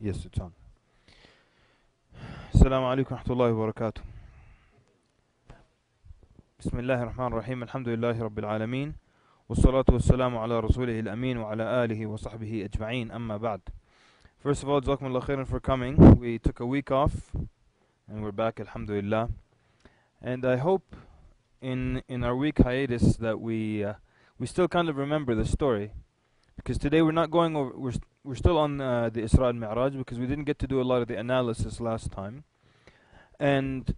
Yes, it's on. Assalamu alaikum wa rahmatullahi wa barakatuh. Bismillahir Rahmanir Rahim. Alhamdulillahi Rabbil Alameen. Wassalatu wassalamu ala Rasulih al-Amin wa ala alihi wa sahbihi ajma'een. Amma ba'd. First of all, Jazakumullah khairan for coming. We took a week off and we're back, alhamdulillah. And I hope in our week hiatus that we still kind of remember the story. Because today we're not going over, we're still on the Isra and Mi'raj because we didn't get to do a lot of the analysis last time. And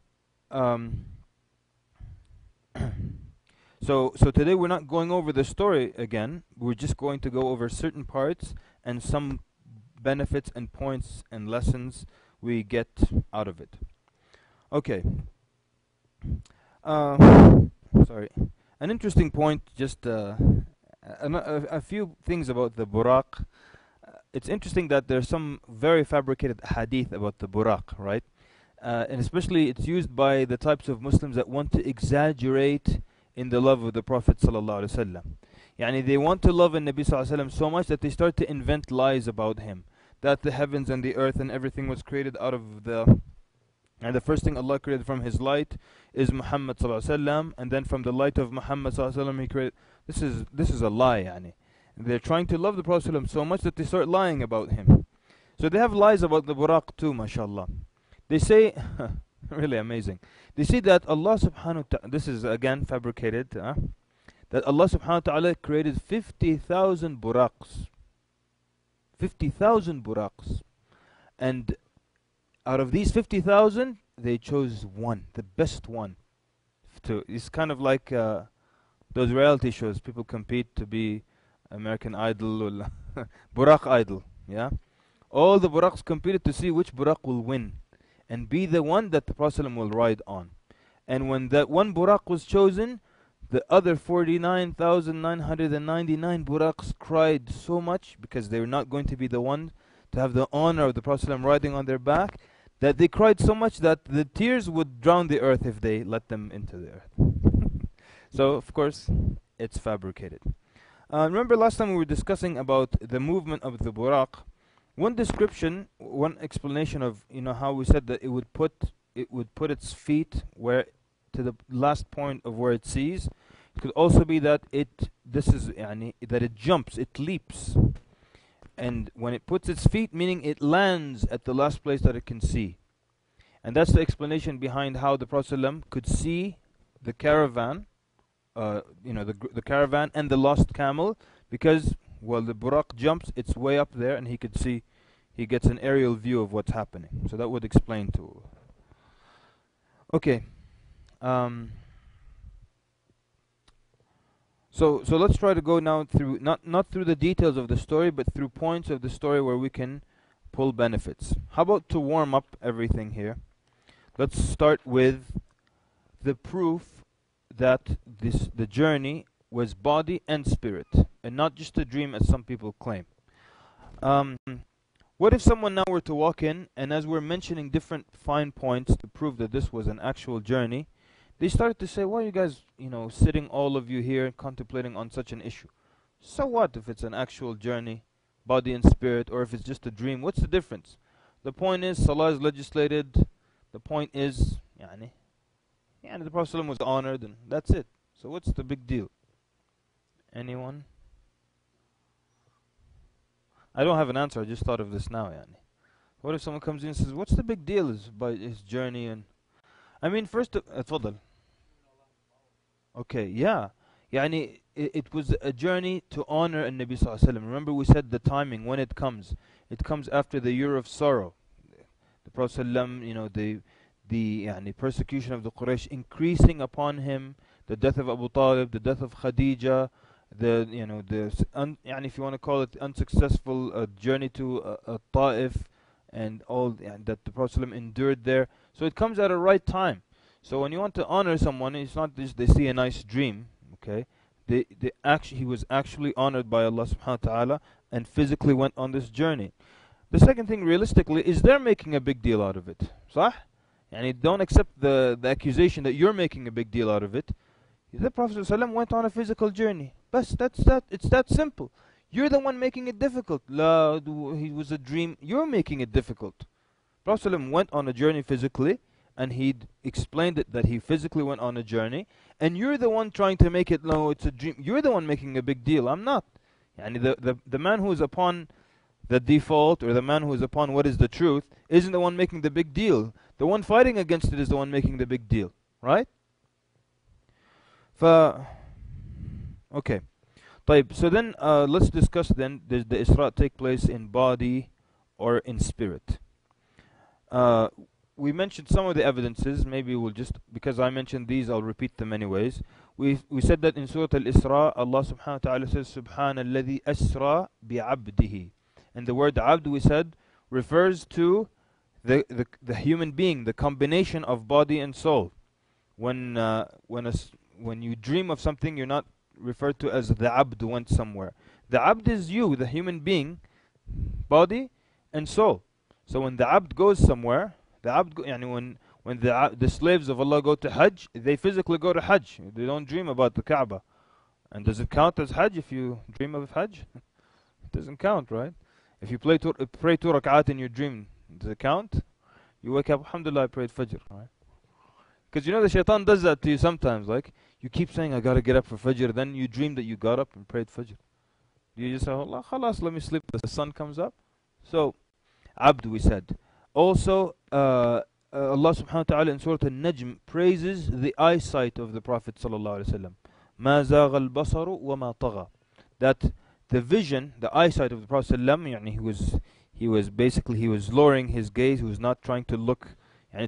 so today we're not going over the story again. We're just going to go over certain parts and some benefits and points and lessons we get out of it. Okay. Sorry. An interesting point, just a few things about the buraq. It's interesting that there's some very fabricated hadith about the buraq, right? And especially it's used by the types of Muslims that want to exaggerate in the love of the Prophet sallallahu alaihi wasallam. Yani they want to love the Nabi sallallahu alaihi wasallam so much that they start to invent lies about him. That the heavens and the earth and everything was created out of and the first thing Allah created from His light is Muhammad sallallahu alaihi wasallam, and then from the light of Muhammad sallallahu alaihi wasallam He created. This is a lie, yani. They're trying to love the Prophet ﷺ so much that they start lying about him. So they have lies about the buraq too, mashallah. They say, really amazing. They say that Allah subhanahu wa ta'ala, this is again fabricated, that Allah subhanahu wa ta'ala created 50,000 buraqs. 50,000 buraqs. And out of these 50,000, they chose one, the best one. It's kind of like those reality shows, people compete to be American Idol or Buraq Idol, yeah? All the Buraqs competed to see which Buraq will win and be the one that the Prophet ﷺ will ride on. And when that one Buraq was chosen, the other 49,999 Buraqs cried so much because they were not going to be the one to have the honor of the Prophet ﷺ riding on their back, that they cried so much that the tears would drown the earth if they let them into the earth. So, of course, it's fabricated. Remember last time we were discussing about the movement of the buraq. One description, one explanation of how we said that it would put its feet where to the last point of where it sees. It could also be that that it jumps, it leaps, and when it puts its feet, meaning it lands at the last place that it can see. And that's the explanation behind how the Prophet ﷺ could see the caravan. The caravan and the lost camel, because while the buraq jumps, it's way up there and he could see, he gets an aerial view of what's happening. So that would explain to. Okay. So let's try to go now through not through the details of the story, but through points of the story where we can pull benefits. How about to warm up everything here? Let's start with the proof that the journey was body and spirit, and not just a dream as some people claim. What if someone now were to walk in, and as we're mentioning different fine points to prove that this was an actual journey, they started to say, why are you guys, sitting all of you here contemplating on such an issue? So what if it's an actual journey, body and spirit, or if it's just a dream? What's the difference? The point is, Salah is legislated. The point is, the Prophet ﷺ was honored, and that's it. So what's the big deal? Anyone? I don't have an answer. I just thought of this now. What if someone comes in and says, "What's the big deal by his journey?" And I mean, first, تفضل. Okay, yeah. It was a journey to honor a Nabi sallallahu alaihi wasallam. Remember, we said the timing when it comes. It comes after the year of sorrow. The Prophet ﷺ, the persecution of the Quraysh increasing upon him, the death of Abu Talib, the death of Khadija, if you want to call it unsuccessful journey to Ta'if, and all that the Prophet ﷺ endured there. So it comes at a right time. So when you want to honor someone, it's not just they see a nice dream, okay? He was actually honored by Allah subhanahu wa ta'ala and physically went on this journey. The second thing, realistically, is they're making a big deal out of it. صح? Don't accept the accusation that you're making a big deal out of it. The Prophet ﷺ went on a physical journey. It's that simple. You're the one making it difficult. La, he was a dream. You're making it difficult. Prophet ﷺ went on a journey physically, and he explained it that he physically went on a journey, and you're the one trying to make it, no, it's a dream. You're the one making a big deal. I'm not. Yani the man who is upon the default, or the man who is upon what is the truth, isn't the one making the big deal. The one fighting against it is the one making the big deal. Right? Okay. طيب, so then let's discuss then, does the Isra take place in body or in spirit? We mentioned some of the evidences. Maybe we'll just, because I mentioned these, I'll repeat them anyways. We said that in Surah Al-Isra, Allah subhanahu wa ta'ala says, Subhana alladhi asra bi'abdihi. And the word abd, we said, refers to the human being, the combination of body and soul. When you dream of something, you're not referred to as the abd went somewhere. The abd is you, the human being, body and soul. So when the abd goes somewhere, the abd, when the slaves of Allah go to Hajj, they physically go to Hajj. They don't dream about the Kaaba. And does it count as Hajj if you dream of Hajj? It doesn't count, right? If you pray two rak'at in your dream, does it count? You wake up, alhamdulillah, I prayed Fajr, right? Because you know the shaitan does that to you sometimes. Like, you keep saying, I gotta get up for Fajr, then you dream that you got up and prayed Fajr. You just say, Allah, khalas, let me sleep. The sun comes up. So, abd, we said. Also, Allah subhanahu wa ta'ala in Surah Al-Najm praises the eyesight of the Prophet sallallahu alaihi wasallam. مَا زَاغَ الْبَصَرُ وَمَا طَغَى. That the vision, the eyesight of the Prophet sallallahu, he was lowering his gaze. He was not trying to look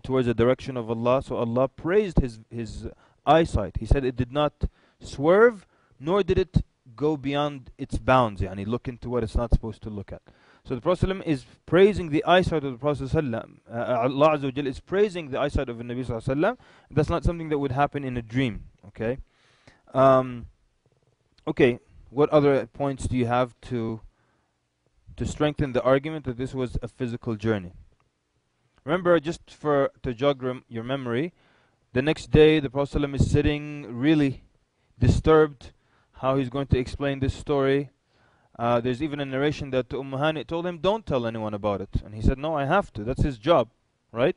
towards the direction of Allah. So Allah praised his eyesight. He said it did not swerve, nor did it go beyond its bounds. Look into what it's not supposed to look at. So the Prophet ﷺ is praising the eyesight of the Prophet ﷺ. Allah Azza wa Jal is praising the eyesight of the Nabi ﷺ. That's not something that would happen in a dream. Okay. Okay. What other points do you have to strengthen the argument that this was a physical journey? Remember, just to jog your memory, the next day the Prophet ﷺ is sitting really disturbed how he's going to explain this story. There's even a narration that Hani told him, don't tell anyone about it. And he said, no, I have to. That's his job. Right?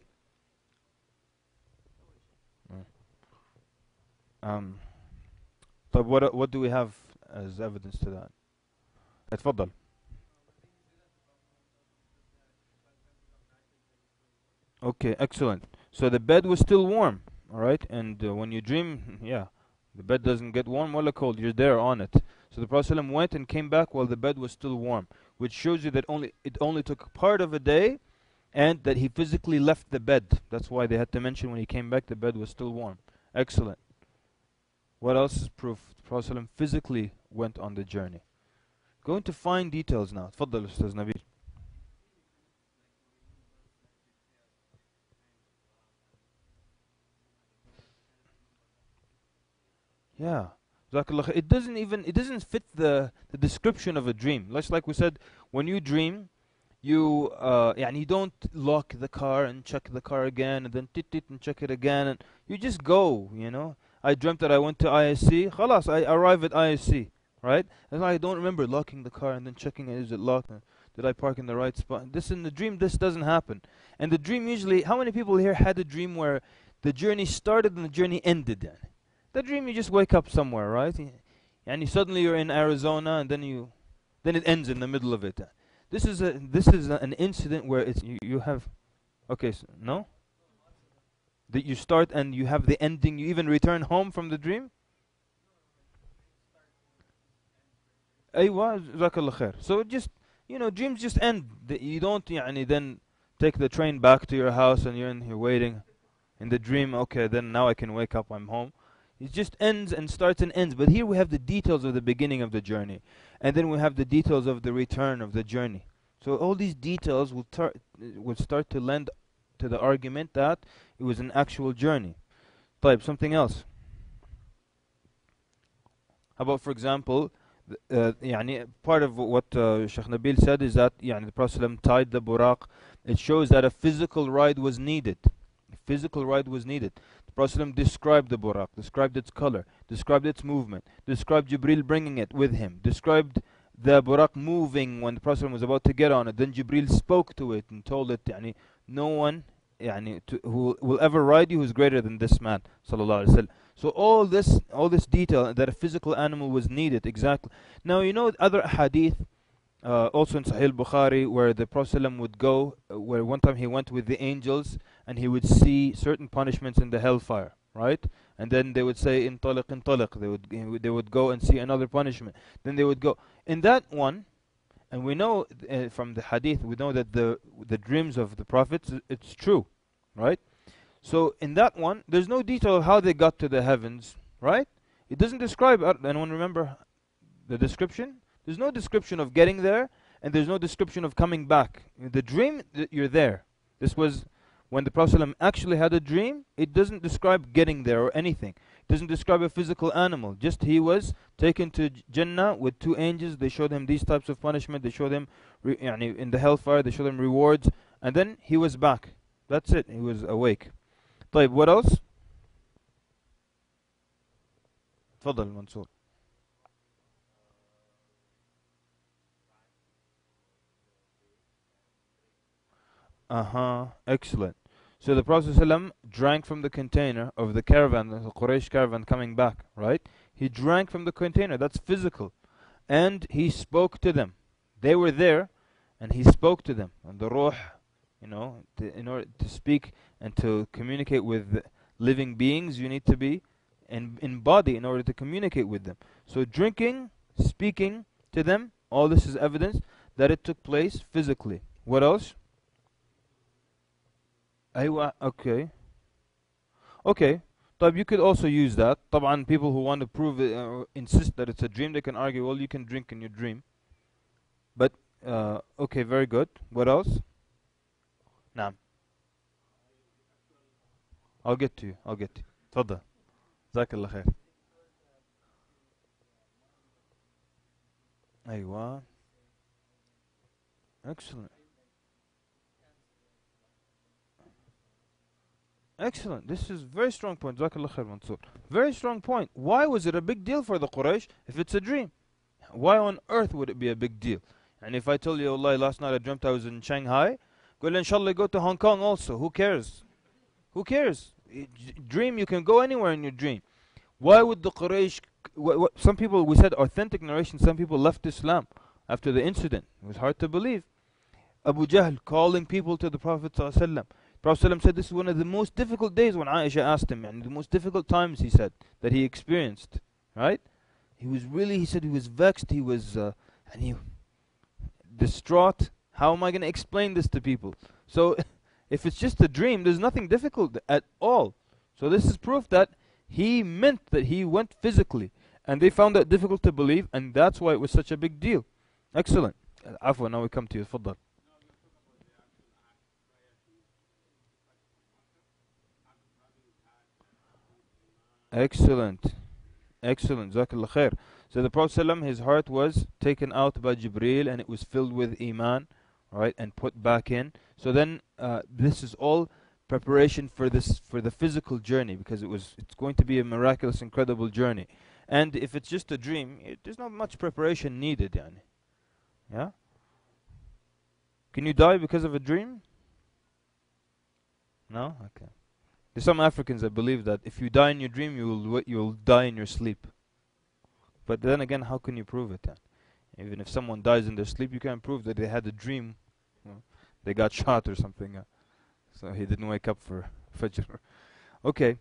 But what do we have as evidence to that? اتفضل. Okay, excellent. So the bed was still warm. Alright? And when you dream, yeah, the bed doesn't get warm or cold. You're there on it. So the Prophet ﷺ went and came back while the bed was still warm, which shows you that it only took part of a day, and that he physically left the bed. That's why they had to mention when he came back the bed was still warm. Excellent. What else is proof? The Prophet ﷺ physically went on the journey. Go into fine details now. تفضل أستاذ نبيل. Yeah. It doesn't fit the description of a dream. Like we said, when you dream, you don't lock the car and check the car again and then tit and check it again, and you just go. I dreamt that I went to ISC. Khalas, I arrive at ISC, right? And I don't remember locking the car and then checking it. Is it locked? Did I park in the right spot? This in the dream, this doesn't happen. And the dream usually, how many people here had a dream where the journey started and the journey ended? The dream, you just wake up somewhere, right? And suddenly you're in Arizona, and then it ends in the middle of it. This is an incident where you have, okay, so, no? That you start and you have the ending. You even return home from the dream. Aywa, jazakallah khair. So dreams just end. You don't then take the train back to your house and you're waiting in the dream. Okay, then now I can wake up. I'm home. It just ends and starts and ends. But here we have the details of the beginning of the journey. And then we have the details of the return of the journey. So all these details will start to lend to the argument that it was an actual journey. Type something else. How about, for example, part of what Sheikh Nabil said is that the Prophet ﷺ tied the buraq. It shows that a physical ride was needed. A physical ride was needed. Prophet ﷺ described the buraq, described its color, described its movement, described Jibril bringing it with him, described the Buraq moving when the Prophet was about to get on it. Then Jibril spoke to it and told it, يعني, no one who will ever ride you who's greater than this man, sallallahu alaihi wasallam. So all this detail that a physical animal was needed, exactly. Now you know other hadith, also in Sahih Bukhari, where the Prophet ﷺ would go, where one time he went with the angels and he would see certain punishments in the hellfire, right? And then they would say, "Intaliq, intaliq." They would go and see another punishment. Then they would go in that one, and we know from the hadith, we know that the dreams of the prophets, it's true, right? So in that one, there's no detail of how they got to the heavens, right? It doesn't describe. Anyone remember the description? There's no description of getting there, and there's no description of coming back. In the dream, you're there. This was when the Prophet ﷺ actually had a dream. It doesn't describe getting there or anything. It doesn't describe a physical animal. Just he was taken to Jannah with two angels. They showed him these types of punishment. They showed him in the hellfire. They showed him rewards. And then he was back. That's it. He was awake. طيب, what else? تفضل منصور. Excellent. So the Prophet ﷺ drank from the container of the caravan, the Quraysh caravan coming back, right? He drank from the container. That's physical. And he spoke to them. They were there, and he spoke to them. And the ruh, in order to speak and to communicate with living beings, you need to be in body in order to communicate with them. So drinking, speaking to them, all this is evidence that it took place physically. What else? أيوة. Okay. طيب, you could also use that. طبعا people who want to prove it or insist that it's a dream, they can argue, well, you can drink in your dream. But okay, very good. What else? نعم. I'll get to you. تفضل. جزاك الله خير. أيوة. Excellent. Excellent. This is very strong point. Jazakallah khair, Mansoor. Very strong point. Why was it a big deal for the Quraysh if it's a dream? Why on earth would it be a big deal? And if I told you, Allah, last night I dreamt I was in Shanghai, well, inshallah, go to Hong Kong also. Who cares? Who cares? Dream, you can go anywhere in your dream. Why would the Quraysh... Some people, we said authentic narration, some people left Islam after the incident. It was hard to believe. Abu Jahl calling people to the Prophet ﷺ. Prophet ﷺ said this is one of the most difficult days when Aisha asked him, and the most difficult times, he said, that he experienced. Right? He said he was vexed, he was distraught. How am I going to explain this to people? So, if it's just a dream, there's nothing difficult at all. So this is proof that he meant that he went physically. And they found that difficult to believe, and that's why it was such a big deal. Excellent. Afwan, now we come to you. Faddal. Excellent. Excellent. Jazakallah khair. So the Prophet ﷺ, his heart was taken out by Jibreel and it was filled with Iman, right, and put back in. So then this is all preparation for the physical journey, because it's going to be a miraculous, incredible journey. And if it's just a dream, there's not much preparation needed, yani. Yeah? Can you die because of a dream? No? Okay. There's some Africans that believe that if you die in your dream, you'll die in your sleep. But then again, how can you prove it then? Even if someone dies in their sleep, you can't prove that they had a dream. They got shot or something. So he didn't wake up for Fajr. Okay.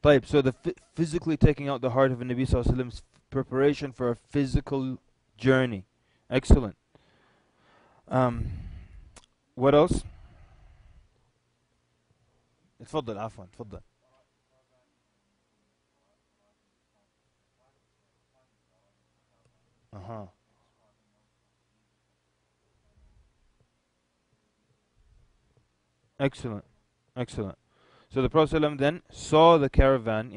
طيب, so the physically taking out the heart of the Nabi Sallallahu Alaihi Wasallam's preparation for a physical journey. Excellent. What else? اتفضل عفوا اتفضل. Excellent. Excellent. So the Prophet ﷺ then saw the caravan,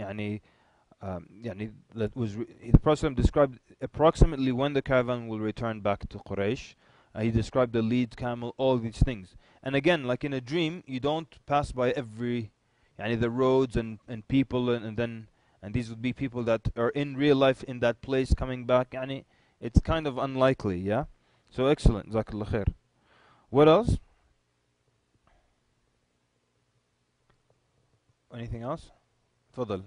that was the Prophet ﷺ described approximately when the caravan will return back to Quraysh. He described the lead camel, all these things. And again, like in a dream, you don't pass by every, the roads and people, and these would be people that are in real life in that place coming back. it's kind of unlikely, yeah? So excellent, Jazakallah khair. What else? Anything else? Fadal.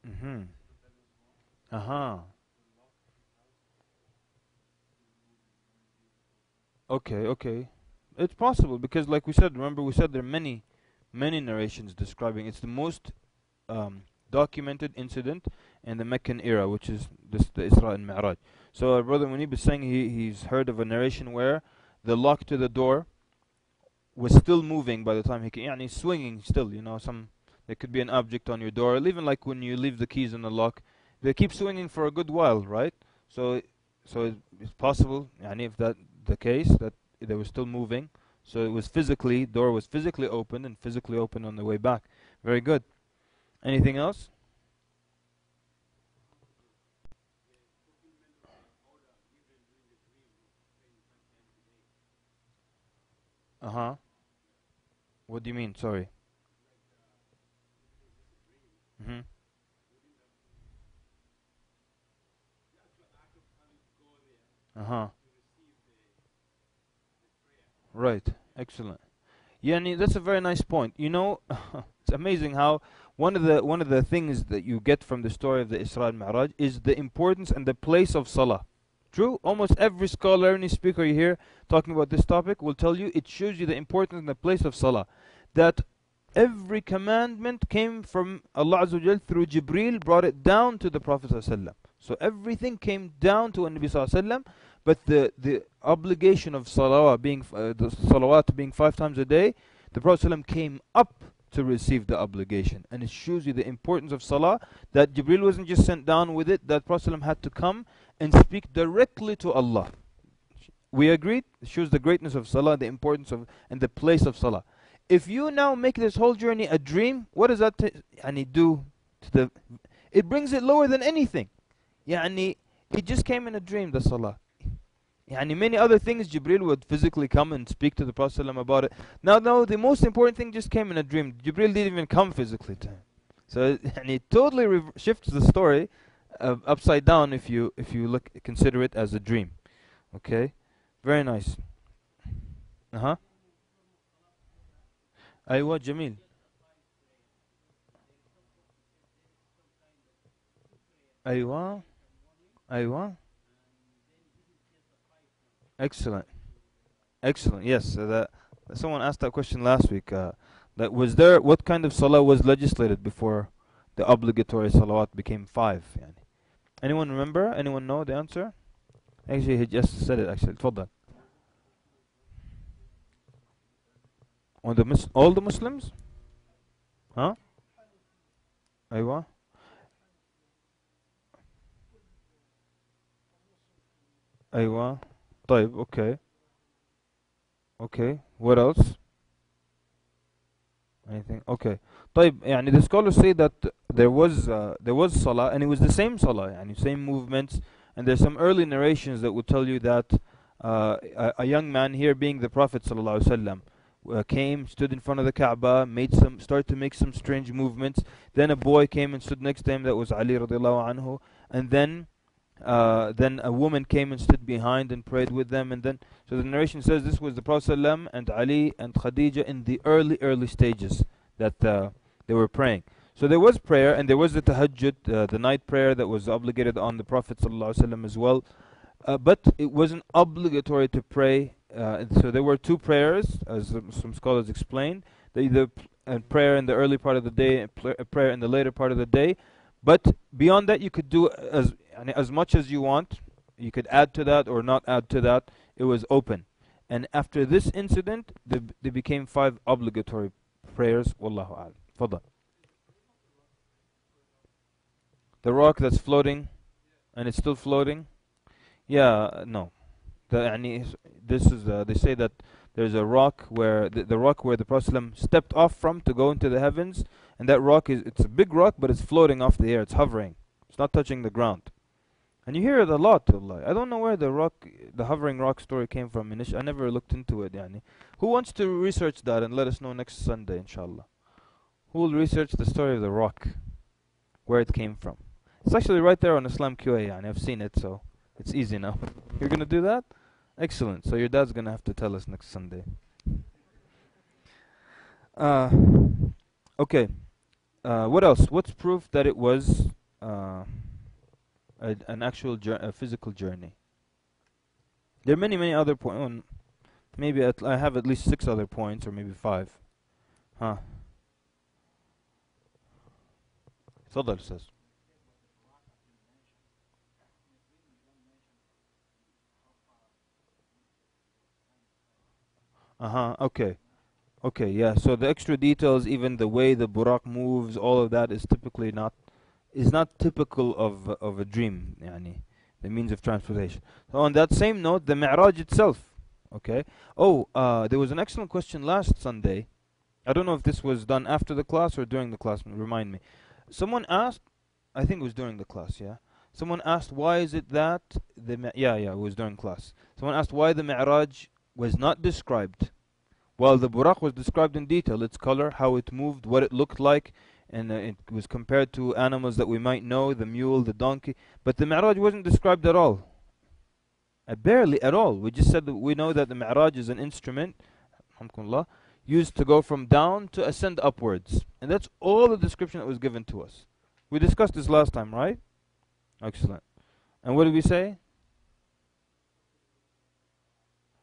Mm-hmm. Uh-huh. Okay, okay. It's possible because, like we said, remember we said there are many narrations describing. It's the most documented incident in the Meccan era, which is the Isra and Mi'raj. So our brother Munib is saying he's heard of a narration where the lock to the door was still moving by the time he came. Yani swinging still, there could be an object on your door, or even like when you leave the keys in the lock, they keep swinging for a good while, right? So it's possible, yani if that the case, that they were still moving. So it was physically, door was physically opened and physically opened on the way back. Very good. Anything else? Uh-huh. What do you mean? Sorry. Mm-hmm. Uh-huh. Right. Excellent. Yeah, that's a very nice point. It's amazing how one of the things that you get from the story of the Isra and Mi'raj is the importance and the place of Salah. True, almost every scholar, any speaker you hear talking about this topic will tell you it shows you the importance and the place of Salah. That every commandment came from Allah Azza wa Jal through Jibreel, brought it down to the Prophet ﷺ. So everything came down to Nabi ﷺ, but the obligation of the salawat being 5 times a day, the Prophet ﷺ came up to receive the obligation. And it shows you the importance of salah, that Jibreel wasn't just sent down with it, that Prophet ﷺ had to come and speak directly to Allah. We agreed? It shows the greatness of salah, the importance of and the place of salah. If you now make this whole journey a dream, what does that do to the... It brings it lower than anything. يعني it just came in a dream, the salah. Many other things, Jibreel would physically come and speak to the Prophet ﷺ about it. Now, no, the most important thing just came in a dream. Jibreel didn't even come physically to him. So it totally shifts the story upside down if you consider it as a dream. Okay, very nice. Uh-huh. أيوة جميل. أيوة أيوة. Excellent. Excellent. Yes, that someone asked that question last week. That was there. What kind of salah was legislated before the obligatory salawat became five? Yani. Anyone remember? Anyone know the answer? Actually, he just said it. Actually, تفضل. On all the Muslims? Huh? أيوة. أيوة. طيب. Okay. Okay. What else? Anything? Okay. طيب. The scholars say that there was salah, and it was the same salah, same movements, and there's some early narrations that would tell you that a young man, here being the Prophet sallallahu alaihi wasallam, came, stood in front of the Kaaba, started to make some strange movements. Then a boy came and stood next to him, that was Ali radiallahu anhu, and then a woman came and stood behind and prayed with them, and then so the narration says this was the Prophet ﷺ and Ali and Khadija in the early stages that they were praying. So there was prayer, and there was the tahajjud, the night prayer that was obligated on the Prophet ﷺ as well, but it wasn't obligatory to pray. So there were two prayers, as some scholars explained, either a prayer in the early part of the day and a prayer in the later part of the day. But beyond that, you could do as much as you want. You could add to that or not add to that. It was open. And after this incident, they became five obligatory prayers. Wallahu a'lam. Fadal. The rock that's floating, and it's still floating. Yeah, no. This is they say that there's a rock where the rock where the Prophet ﷺ stepped off from to go into the heavens, and that rock it's a big rock, but it's floating off the air. It's hovering. It's not touching the ground. And you hear it a lot, والله. I don't know where the hovering rock story came from. I never looked into it, يعني. Who wants to research that and let us know next Sunday, inshallah? Who will research the story of the rock, where it came from? It's actually right there on Islam QA, يعني. I've seen it, so it's easy now. You're gonna do that? Excellent. So your dad's gonna have to tell us next Sunday. Uh, okay. What else? What's proof that it was uh, an actual a physical journey? There are many, many other points. Maybe I have at least 6 other points, or maybe 5. Huh. تفضل أستاذ. Uh-huh. Okay. Okay, yeah. So the extra details, even the way the Burak moves, all of that is not typical of a dream, yani, the means of transportation. So on that same note, the Mi'raj itself. Okay. Oh, there was an excellent question last Sunday. I don't know if this was done after the class or during the class. Remind me. Someone asked, I think it was during the class, yeah. Someone asked, why is it that yeah, it was during class. Someone asked why the Mi'raj was not described, while the Buraq was described in detail, its color, how it moved, what it looked like, and it was compared to animals that we might know, the mule, the donkey. But the Mi'raj wasn't described at all. Barely at all. We just said that we know that the Mi'raj is an instrument, alhamdulillah, used to go from down to ascend upwards. And that's all the description that was given to us. We discussed this last time, right? Excellent. And what did we say?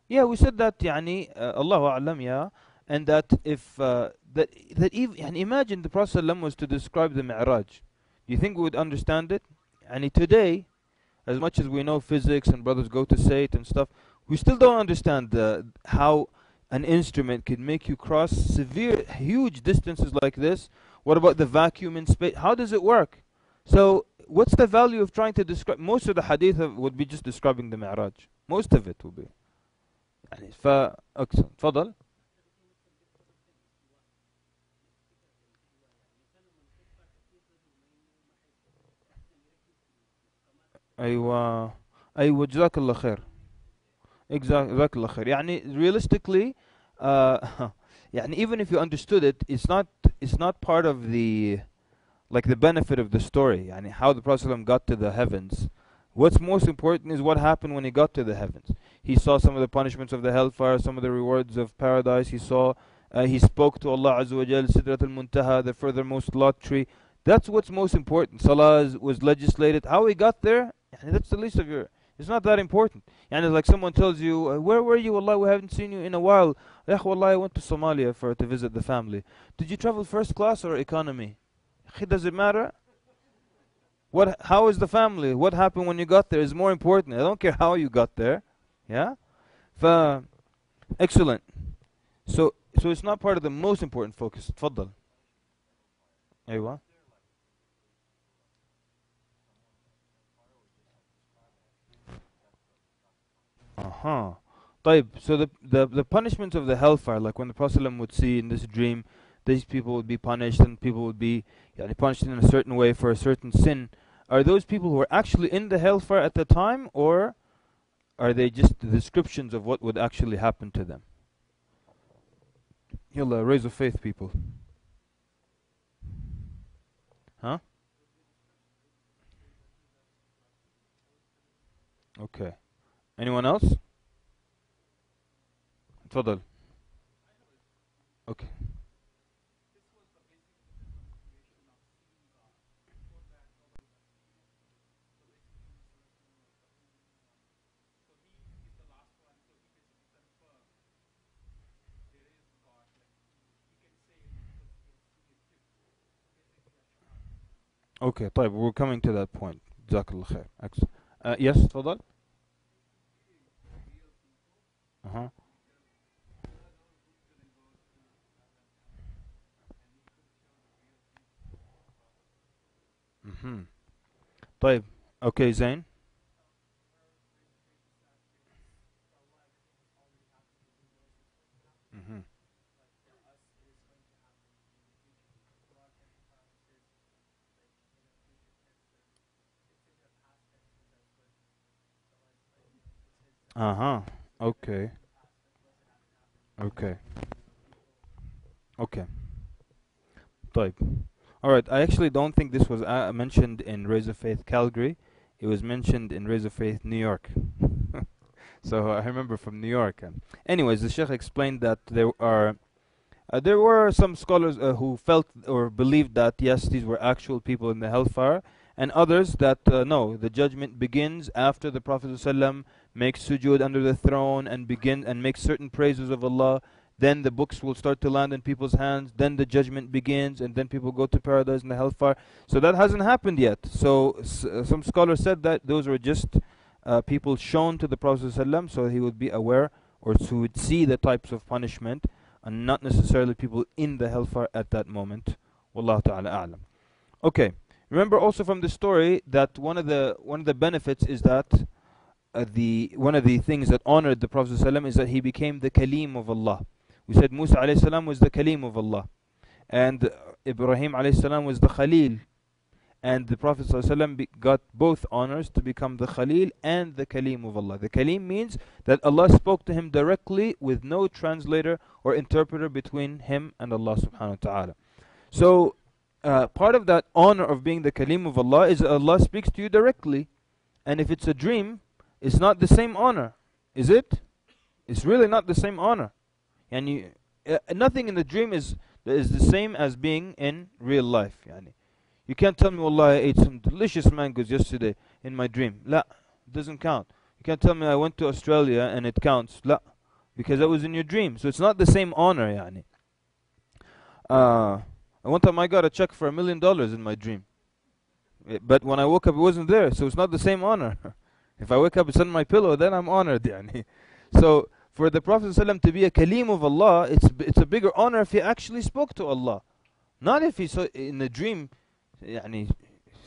Yeah, we said that يعني Allahu A'lam, yeah, and that if that even يعني imagine the Prophet ﷺ was to describe the Mi'raj. Do you think we would understand it? And today, as much as we know physics and brothers go to say it and stuff, we still don't understand how an instrument could make you cross huge distances like this. What about the vacuum in space? How does it work? So, what's the value of trying to describe? Most of the hadith would be just describing the Mi'raj. Most of it will be. يعني أكثر تفضل. أيوة أيوة جزاك الله خير. جزاك الله خير. يعني realistically يعني even if you understood it, it's not part of the like the benefit of the story. يعني how the Prophet ﷺ got to the heavens. What's most important is what happened when he got to the heavens. He saw some of the punishments of the hellfire, some of the rewards of paradise. He spoke to Allah Azza wa Jal, Sidrat al-Muntaha, the furthermost lot tree. That's what's most important. Salah was legislated. How he got there, yani that's the least of your. It's not that important. Yani like someone tells you, where were you? Allah, we haven't seen you in a while. Ya Wallah, I went to Somalia to visit the family. Did you travel first class or economy? Does it matter? How is the family? What happened when you got there is more important. I don't care how you got there. Yeah? Excellent. So it's not part of the most important focus. تفضل. أيوة. Uh-huh. طيب, so the punishment of the hellfire, like when the Prophet ﷺ would see in this dream, these people would be punished and people would be يعني, punished in a certain way for a certain sin. Are those people who are actually in the hellfire at the time, or are they just the descriptions of what would actually happen to them? Yalla, raise of faith, people. Huh? Okay. Anyone else? تفضل. Okay. Okay, طيب, we're coming to that point. جزاك الله خير. Excellent. Yes, تفضل. Uh-huh. Mm-hmm. طيب. Okay, Zain. Mm-hmm. Uh-huh. Okay. Okay. Okay. Type. Alright, I actually don't think this was mentioned in Raise of Faith Calgary. It was mentioned in Raise of Faith New York. So I remember from New York. Anyways, the Sheikh explained that there were some scholars who felt or believed that yes, these were actual people in the hellfire, and others that no, the judgment begins after the Prophet ﷺ makes sujood under the throne and makes certain praises of Allah. Then the books will start to land in people's hands. Then the judgment begins, and then people go to paradise and the hellfire. So that hasn't happened yet. So some scholars said that those were just people shown to the Prophet ﷺ, so he would be aware or so he would see the types of punishment, and not necessarily people in the hellfire at that moment. Wallahu ta'ala a'lam. Okay. Remember also from the story that one of the benefits is that the one of the things that honored the Prophet ﷺ is that he became the Kalim of Allah. We said Musa alayhi salam was the Kalim of Allah, and Ibrahim alayhi salam was the Khalil, and the Prophet ﷺ got both honors to become the Khalil and the Kalim of Allah. The Kalim means that Allah spoke to him directly with no translator or interpreter between him and Allah subhanahu wa ta'ala. So part of that honor of being the Kalim of Allah is that Allah speaks to you directly. And if it's a dream, it's not the same honor. Is it? It's really not the same honor. And nothing in the dream is the same as being in real life. Yani. You can't tell me, Wallah, I ate some delicious mangoes yesterday in my dream. La, it doesn't count. You can't tell me I went to Australia and it counts. La, because that was in your dream. So it's not the same honor, yani. One time I got a check for $1 million in my dream. But when I woke up, it wasn't there. So it's not the same honor. If I wake up, it's on my pillow, then I'm honored, yani. So for the Prophet ﷺ to be a Kalim of Allah, it's a bigger honor if he actually spoke to Allah. Not if he saw in a dream, yani,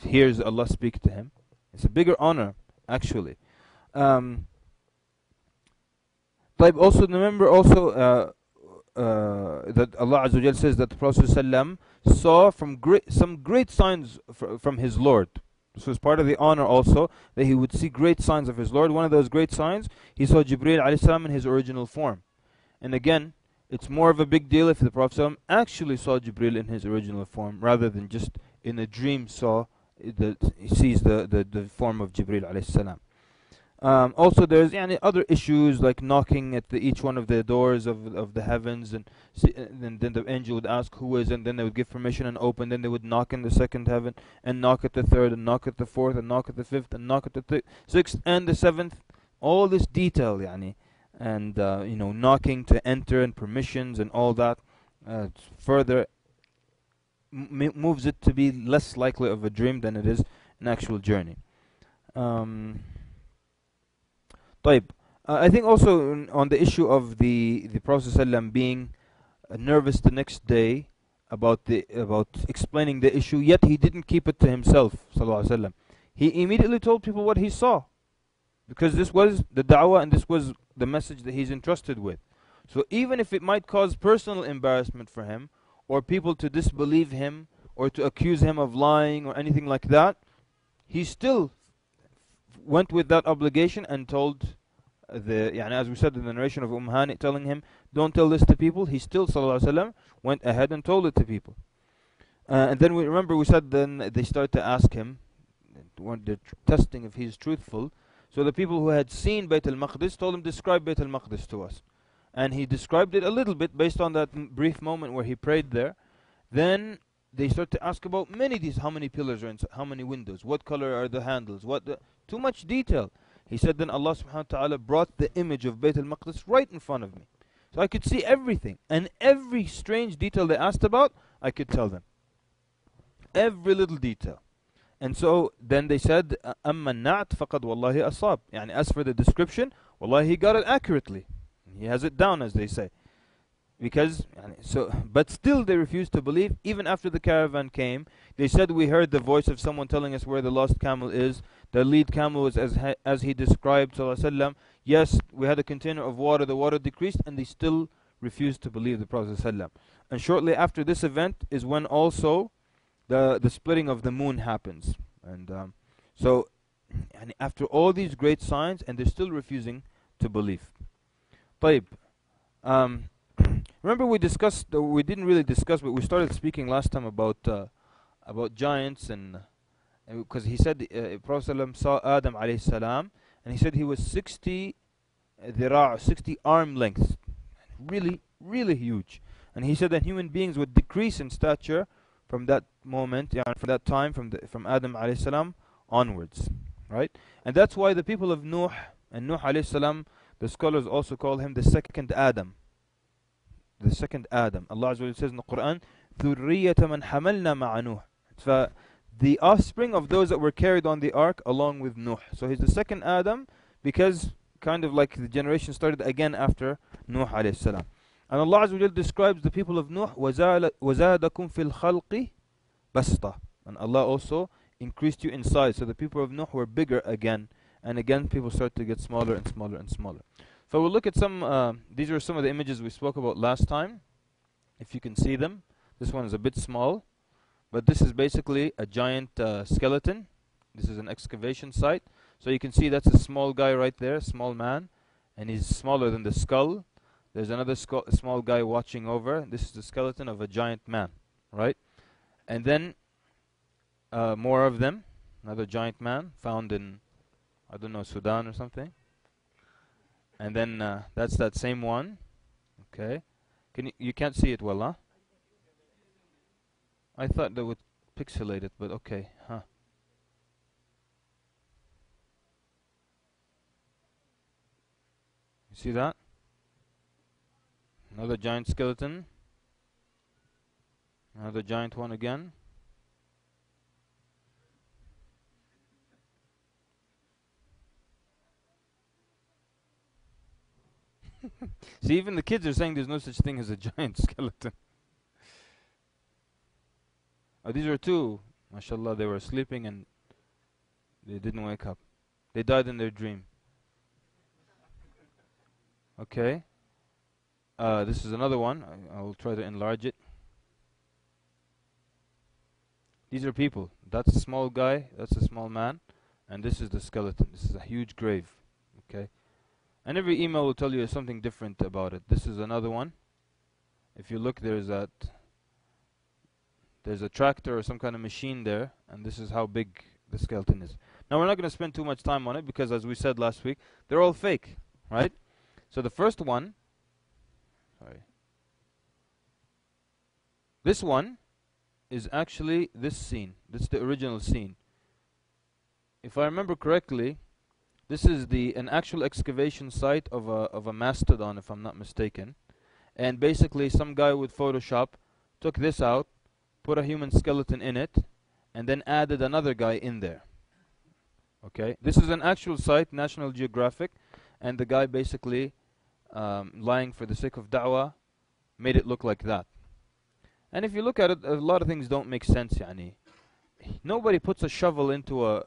hears Allah speak to him. It's a bigger honor, actually. But also remember also that Allah Azza wa Jal says that the Prophet ﷺ saw some great signs from his Lord. This was part of the honor also, that he would see great signs of his Lord. One of those great signs, he saw Jibreel alayhi salam in his original form. And again, it's more of a big deal if the Prophet ﷺ actually saw Jibreel in his original form, rather than just in a dream he sees the form of Jibreel alayhi salam. Also there's other issues like knocking at each one of the doors of the heavens, and then the angel would ask who is, and then they would give permission and open. Then they would knock in the second heaven, and knock at the third, and knock at the fourth, and knock at the fifth, and knock at the sixth and the seventh. All this detail, and knocking to enter and permissions and all that further moves it to be less likely of a dream than it is an actual journey. I think also on the issue of the Prophet ﷺ being nervous the next day about explaining the issue, yet he didn't keep it to himself. ﷺ. He immediately told people what he saw, because this was the da'wah and this was the message that he's entrusted with. So even if it might cause personal embarrassment for him, or people to disbelieve him, or to accuse him of lying or anything like that, he still went with that obligation and told as we said in the narration of Hani telling him, don't tell this to people. He still ﷺ went ahead and told it to people. And then we said then they started to ask him, they're testing if he's truthful. So the people who had seen Bayt al-Maqdis told him, describe Bayt al-Maqdis to us. And he described it a little bit based on that brief moment where he prayed there. Then they start to ask about how many pillars are inside, how many windows, what color are the handles, too much detail. He said then Allah subhanahu wa ta'ala brought the image of Bayt al-Maqdis right in front of me. So I could see everything. And every strange detail they asked about, I could tell them. Every little detail. And so then they said, أَمَّا النَّعْتْ فَقَدْ وَاللَّهِ أَصَابْ. As for the description, wallahi, he got it accurately. He has it down, as they say. But still they refused to believe. Even after the caravan came, they said, we heard the voice of someone telling us where the lost camel is. The lead camel was as he described, ﷺ. Yes, we had a container of water. The water decreased, and they still refused to believe the Prophet ﷺ. And shortly after this event is when also the splitting of the moon happens. And after all these great signs, and they're still refusing to believe. طيب. Remember we discussed, we didn't really discuss, but we started speaking last time about giants, and because he said Prophet ﷺ saw Adam alayhi salam, and he said he was 60 dhira', 60 arm lengths, really, really huge. And he said that human beings would decrease in stature from that moment, yeah, from that time, from Adam alayhi salam onwards, right? And that's why the people of Nuh and Nuh alayhi salam, the scholars also call him the second Adam. The second Adam. Allah Azza wa Jalla says in the Quran, ذُرِّيَّةَ مَنْ حَمَلْنَا مَعَ نُوحٍ. So the offspring of those that were carried on the ark along with Nuh. So he's the second Adam because kind of like the generation started again after Nuh alayhi salam. And Allah Azza wa Jalla describes the people of Nuh, وَزَادَكُمْ فِي الْخَلْقِ بَسْطَةً. And Allah also increased you in size. So the people of Nuh were bigger again. And again, people start to get smaller and smaller and smaller. So we'll look at some, these are some of the images we spoke about last time. If you can see them. This one is a bit small. But this is basically a giant skeleton. This is an excavation site. So you can see that's a small guy right there, a small man. And he's smaller than the skull. There's another small guy watching over. This is the skeleton of a giant man, right? And then more of them. Another giant man found in, I don't know, Sudan or something. And then that's that same one. Okay. You can't see it well, huh? I thought they would pixelate it, but okay, huh? You see that? Another giant skeleton. Another giant one again. See, even the kids are saying there's no such thing as a giant skeleton. Oh, these are two. MashaAllah, they were sleeping and they didn't wake up. They died in their dream. Okay. This is another one. I'll try to enlarge it. These are people. That's a small guy. That's a small man. And this is the skeleton. This is a huge grave. Okay. And every email will tell you something different about it. This is another one. If you look, there's a tractor or some kind of machine there, and this is how big the skeleton is. Now we're not going to spend too much time on it because, as we said last week, they're all fake, right? So the first one, this one is actually this scene. This is the original scene. If I remember correctly, this is an actual excavation site of a mastodon, if I'm not mistaken. And basically, some guy with Photoshop took this out, put a human skeleton in it, and then added another guy in there. Okay, this is an actual site, National Geographic, and the guy basically, lying for the sake of da'wah, made it look like that. And if you look at it, a lot of things don't make sense, yani. Nobody puts a shovel into a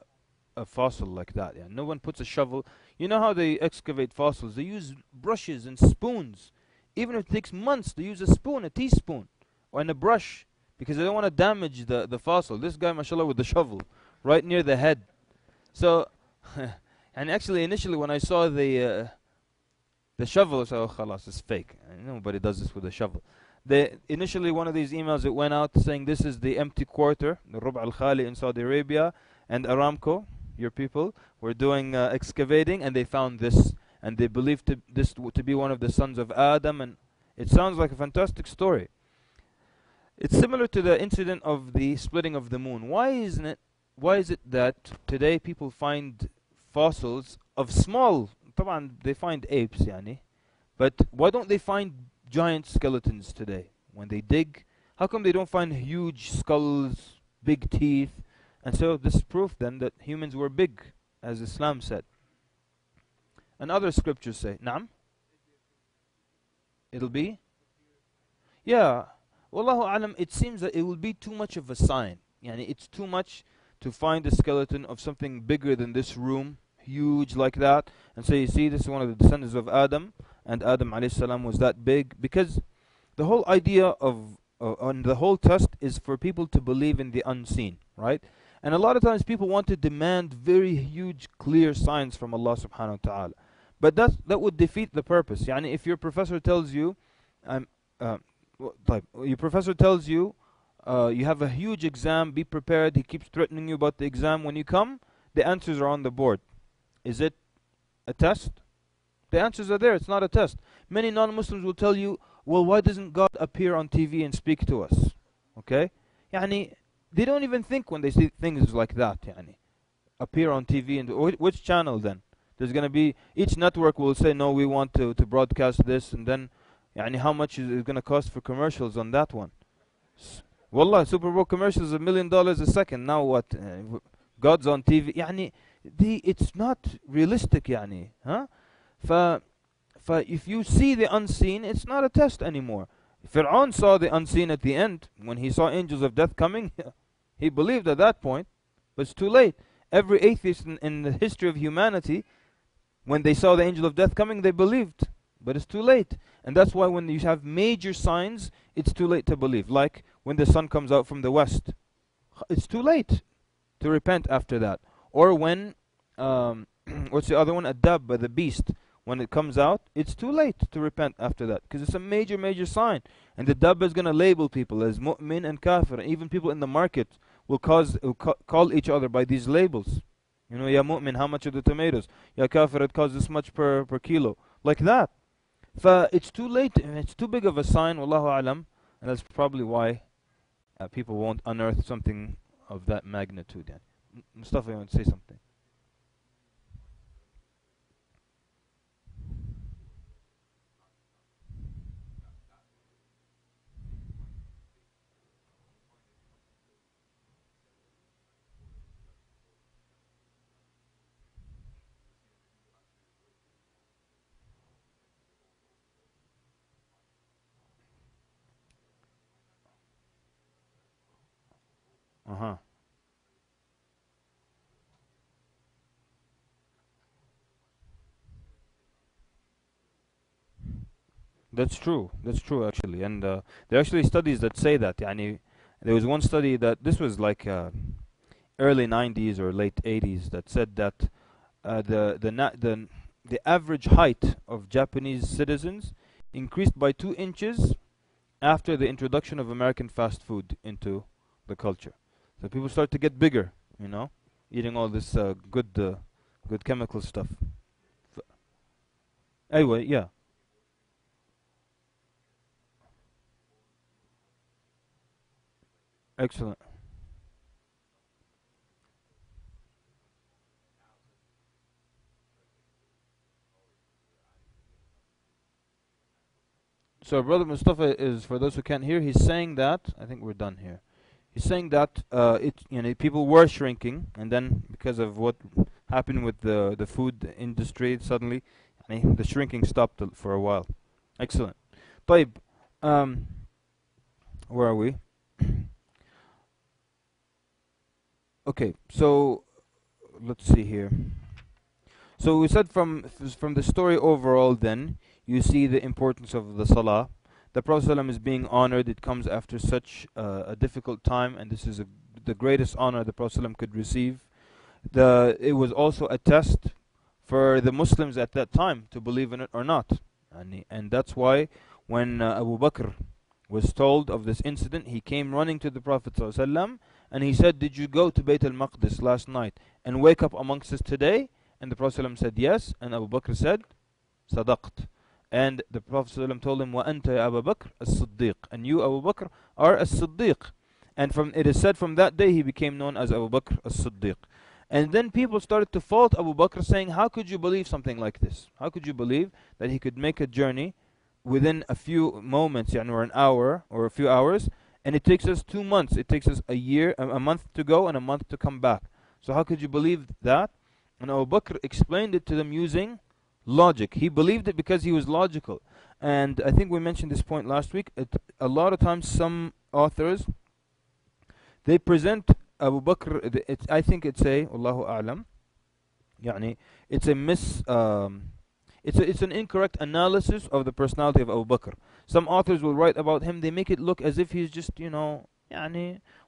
fossil like that. Yeah. No one puts a shovel. You know how they excavate fossils? They use brushes and spoons. Even if it takes months, they use a spoon, a teaspoon, or a brush, because they don't want to damage the fossil. This guy, mashallah, with the shovel right near the head. So, and actually, initially, when I saw the shovel, I said, oh, khalas, it's fake. Nobody does this with a shovel. Initially, one of these emails, it went out saying this is the empty quarter, the Rub' al-Khali in Saudi Arabia, and Aramco, your people, were doing excavating, and they found this, and they believed this to be one of the sons of Adam, and it sounds like a fantastic story. It's similar to the incident of the splitting of the moon. Why is it that today people find fossils of small, they find apes, yani, but why don't they find giant skeletons today? When they dig, how come they don't find huge skulls, big teeth? And so this is proof then that humans were big, as Islam said. And other scriptures say, Naam? It'll be? Yeah. Wallahu alam, it seems that it will be too much of a sign. Yani it's too much to find a skeleton of something bigger than this room, huge like that, and say, you see, this is one of the descendants of Adam, and Adam alayhi salam was that big. Because the whole idea of the whole test is for people to believe in the unseen, right? And a lot of times people want to demand very huge, clear signs from Allah subhanahu wa ta'ala. But that would defeat the purpose. يعني if your professor tells you, um, طيب, your professor tells you, you have a huge exam, be prepared. He keeps threatening you about the exam. When you come, the answers are on the board. Is it a test? The answers are there. It's not a test. Many non-Muslims will tell you, well, why doesn't God appear on TV and speak to us? Okay? يعني they don't even think when they see things like that. يعني appear on TV. And which channel then? There's going to be, each network will say, no, we want to broadcast this. And then, يعني how much is it going to cost for commercials on that one? Wallah, Super Bowl commercials $1 million a second. Now what? God's on TV. يعني it's not realistic. يعني huh? If you see the unseen, it's not a test anymore. Fir'aun saw the unseen at the end. When he saw angels of death coming, he believed at that point, but it's too late. Every atheist in the history of humanity, when they saw the angel of death coming, they believed, but it's too late. And that's why when you have major signs, it's too late to believe. Like when the sun comes out from the west, it's too late to repent after that. Or when, what's the other one? Adab, the beast. When it comes out, it's too late to repent after that, because it's a major, major sign. And the Dabba is going to label people as mu'min and kafir. And even people in the market will call each other by these labels. You know, ya mu'min, how much are the tomatoes? Ya kafir, it costs this much per kilo. Like that. It's too late, and it's too big of a sign, wallahu alam. And that's probably why people won't unearth something of that magnitude. Mustafa, you want to say something? Uh-huh. That's true. That's true, actually. And there are actually studies that say that. Yani, there was one study that, this was like early 90s or late 80s, that said that the average height of Japanese citizens increased by 2 inches after the introduction of American fast food into the culture. So people start to get bigger, you know, eating all this good chemical stuff. Anyway, yeah. Excellent. So Brother Mustafa is, for those who can't hear, he's saying that, I think we're done here. He's saying that people were shrinking, and then because of what happened with the food industry, suddenly the shrinking stopped for a while. Excellent. طيب, um, where are we? Okay, so let's see here. So we said from the story overall, then you see the importance of the salah. The Prophet ﷺ is being honored. It comes after such a difficult time, and this is the greatest honor the Prophet ﷺ could receive. It was also a test for the Muslims at that time to believe in it or not. And that's why when Abu Bakr was told of this incident, he came running to the Prophet ﷺ, and he said, did you go to Bayt al-Maqdis last night and wake up amongst us today? And the Prophet ﷺ said, yes. And Abu Bakr said, Sadaqt. And the Prophet ﷺ told him, وَأَنْتَ يَا أَبَا بَكْرَ الصِّدِّيقِ. And you, Abu Bakr, are as-Siddiq. And it is said from that day he became known as Abu Bakr as-Siddiq. And then people started to fault Abu Bakr, saying, how could you believe something like this? How could you believe that he could make a journey within a few moments, or an hour or a few hours, and it takes us 2 months, it takes us a month to go and a month to come back. So how could you believe that? And Abu Bakr explained it to them using logic. He believed it because he was logical. And I think we mentioned this point last week. A lot of times some authors, they present Abu Bakr, I think it's Allahu A'lam, it's a it's an incorrect analysis of the personality of Abu Bakr. Some authors will write about him, they make it look as if he's just,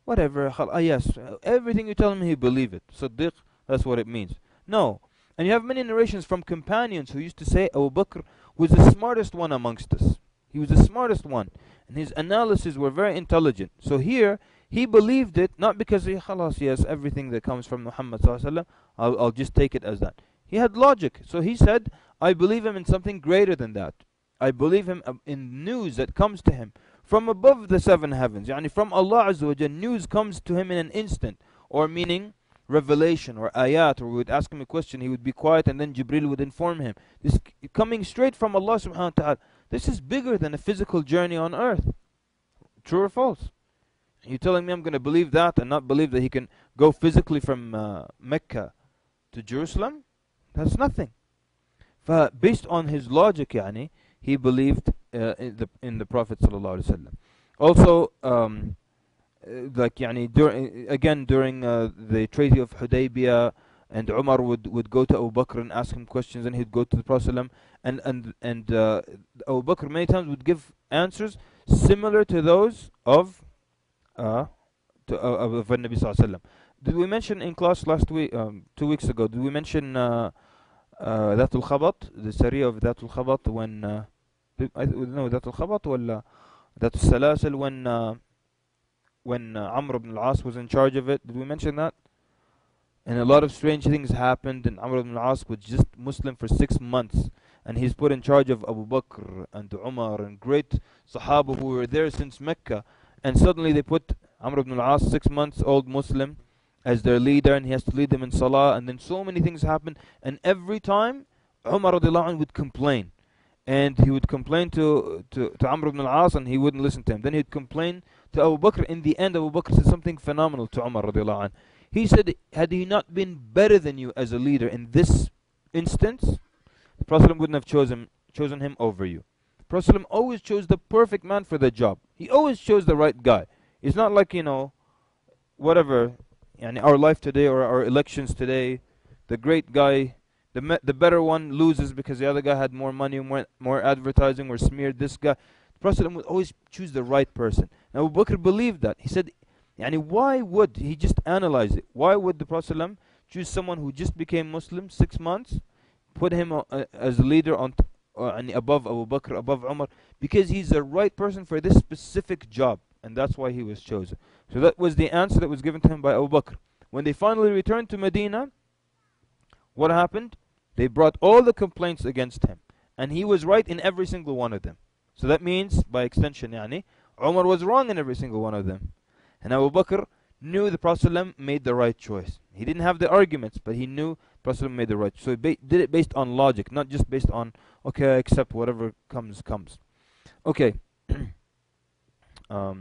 whatever, yes, everything you tell him he believe it. Siddiq, that's what it means. No, And you have many narrations from companions who used to say Abu Bakr was the smartest one amongst us. He was the smartest one. And his analyses were very intelligent. So here, he believed it not because he, khalas, yes, everything that comes from Muhammad sallallahu alaihi wasallam, I'll just take it as that. He had logic. So he said, I believe him in something greater than that. I believe him in news that comes to him from above the seven heavens. Yani from Allah Azza wa Jal, news comes to him in an instant. Or meaning, revelation or ayat, or we would ask him a question, he would be quiet and then Jibril would inform him. This coming straight from Allah subhanahu wa ta'ala. This is bigger than a physical journey on earth. True or false? You're telling me I'm going to believe that and not believe that he can go physically from Mecca to Jerusalem? That's nothing. Based on his logic, yani, he believed in the Prophet sallallahu alaihi wasallam. Also, like yani, during the Treaty of Hudaybiyah, and Umar would go to Abu Bakr and ask him questions, and he'd go to the Prophet ﷺ, and Abu Bakr many times would give answers similar to those of the Nabi sallallahu alaihi wasallam. Did we mention in class last week, 2 weeks ago? Did we mention Dhatul Khabat, the Sariyah of Dhatul Khabat, when no, Dhatul Khabat or Dhatul Salasil, when Amr ibn al-As was in charge of it? Did we mention that? And a lot of strange things happened, and Amr ibn al-As was just Muslim for 6 months, and he's put in charge of Abu Bakr and Umar and great Sahaba who were there since Mecca, and suddenly they put Amr ibn al-As, 6 months old Muslim, as their leader, and he has to lead them in Salah, and then so many things happen, and every time Umar radiallahu anh would complain, and he would complain to Amr ibn al-As, and he wouldn't listen to him. Then he'd complain to Abu Bakr. In the end, Abu Bakr said something phenomenal to Umar radiallahu anh. He said, had he not been better than you as a leader in this instance, the Prophet wouldn't have chosen him over you. The Prophet always chose the perfect man for the job. He always chose the right guy. It's not like, whatever, our life today or our elections today, the great guy, the better one loses because the other guy had more money, more advertising, or smeared this guy. The Prophet would always choose the right person. Now Abu Bakr believed that. He said, why would he just analyze it? Why would the Prophet choose someone who just became Muslim 6 months, put him as a leader above Abu Bakr, above Umar? Because he's the right person for this specific job, and that's why he was chosen. So that was the answer that was given to him by Abu Bakr. When they finally returned to Medina, what happened? They brought all the complaints against him, and he was right in every single one of them. So that means, by extension, Umar was wrong in every single one of them. And Abu Bakr knew the Prophet ﷺ made the right choice. He didn't have the arguments, but he knew the Prophet ﷺ made the right choice. So he did it based on logic, not just based on, okay, I accept whatever comes. Okay. So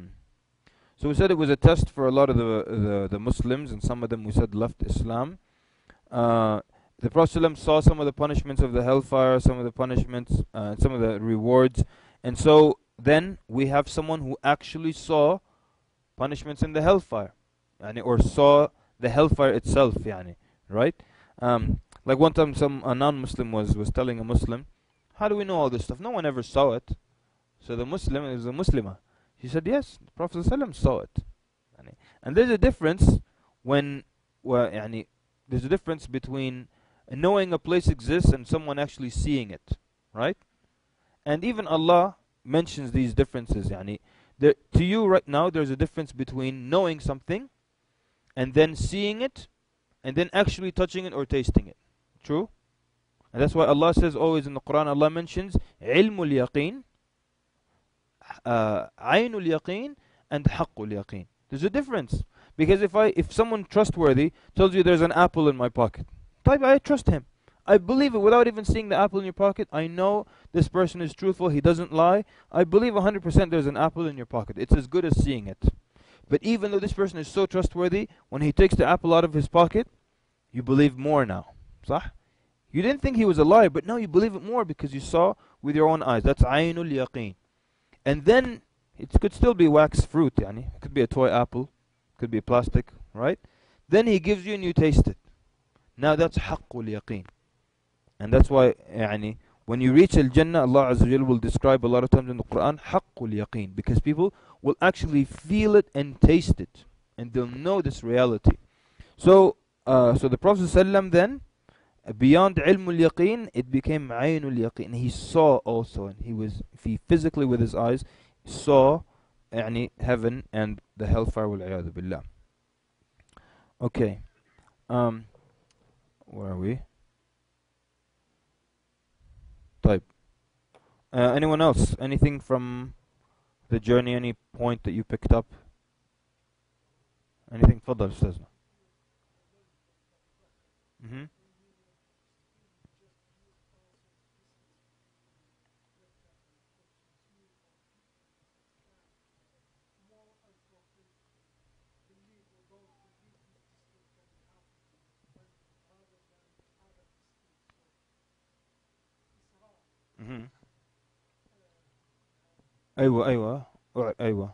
we said it was a test for a lot of the Muslims, and some of them we said left Islam. The Prophet ﷺ saw some of the punishments of the hellfire, some of the punishments, some of the rewards. And so then we have someone who actually saw punishments in the hellfire, or saw the hellfire itself, right? Like one time a non-Muslim was telling a Muslim, how do we know all this stuff? No one ever saw it. So the Muslim is a Muslimah. She said, yes, the Prophet ﷺ saw it. And there's a difference there's a difference between knowing a place exists and someone actually seeing it, right? And even Allah mentions these differences. To you right now, there's a difference between knowing something and then seeing it and then actually touching it or tasting it. True? And that's why Allah says always in the Quran, Allah mentions ilmul yaqeen, aynul yaqeen, and haqqul yaqeen. There's a difference. Because if someone trustworthy tells you there's an apple in my pocket, I trust him. I believe it without even seeing the apple in your pocket. I know this person is truthful, he doesn't lie. I believe 100% there's an apple in your pocket. It's as good as seeing it. But even though this person is so trustworthy, when he takes the apple out of his pocket, you believe more now. Sah? You didn't think he was a liar, but now you believe it more because you saw with your own eyes. That's aynul yaqeen. And then it could still be wax fruit. It could be a toy apple, could be plastic, right? Then he gives you and you taste it. Now that's haqqul yaqeen. And that's why when you reach Al-Jannah, Allah Azza wa Jalla will describe a lot of times in the Quran haqqul yaqeen, because people will actually feel it and taste it, and they'll know this reality. So the Prophet ﷺ then Beyond علم اليقين, it became عين اليقين. He saw also, and he physically with his eyes saw يعني heaven and the hellfire والعياذ بالله. Okay, um, where are we? طيب. Anyone else? Anything from the journey? Any point that you picked up? Anything? تفضل أستاذنا. Mhm. Mhm. أيوة أيوة أيوة.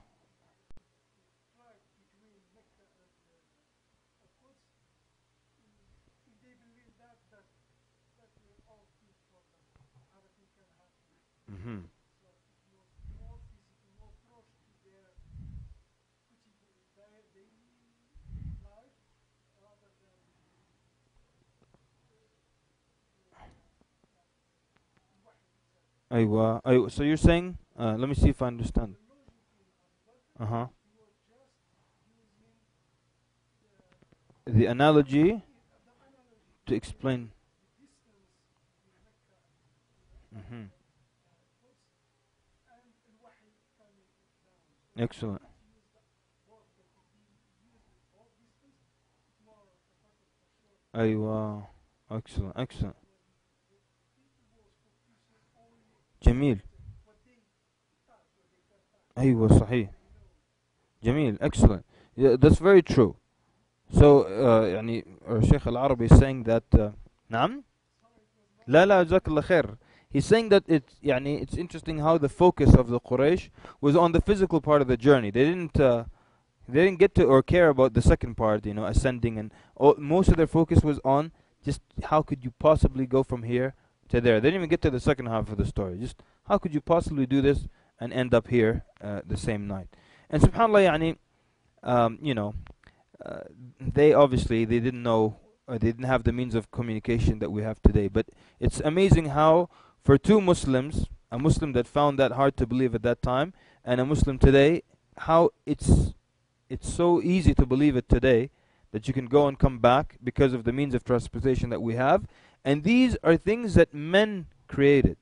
Mhm. أيوة أيوة. So you're saying, let me see if I understand. Uh-huh. The analogy to explain. Mhm. Excellent. أيوة. Excellent excellent. جميل. أيوة صحيح. جميل. Excellent. Yeah, that's very true. So يعني الشيخ العربي is saying that نعم. لا لا جزاك الله خير. He's saying that it's interesting how the focus of the Quraysh was on the physical part of the journey. They didn't get to or care about the second part, ascending, and most of their focus was on just how could you possibly go from here to there. They didn't even get to the second half of the story. Just how could you possibly do this and end up here the same night. And subhanallah, um, you know, uh, they didn't know, or they didn't have the means of communication that we have today. But it's amazing how for two Muslims, a Muslim that found that hard to believe at that time, and a Muslim today, how it's so easy to believe it today that you can go and come back because of the means of transportation that we have. And these are things that men created.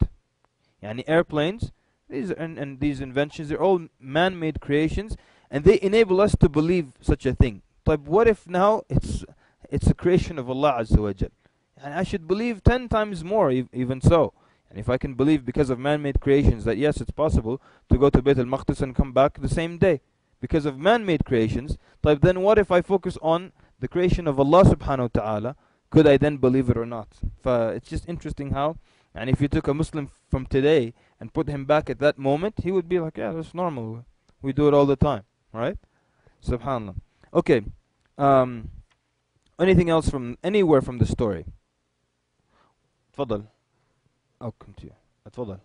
Yani airplanes, and these inventions, they're all man-made creations, and they enable us to believe such a thing. But what if now it's a creation of Allah Azza wa Jal? And I should believe 10 times more, even so. And if I can believe because of man-made creations that yes, it's possible to go to Bayt al-Maqdis and come back the same day because of man-made creations, then what if I focus on the creation of Allah subhanahu wa ta'ala? Could I then believe it or not? It's just interesting how, and if you took a Muslim from today and put him back at that moment, he would be like, yeah, that's normal. We do it all the time, right? Subhanallah. Okay. Um, anything else from anywhere from the story? تفضل. I'll come to you. تفضل.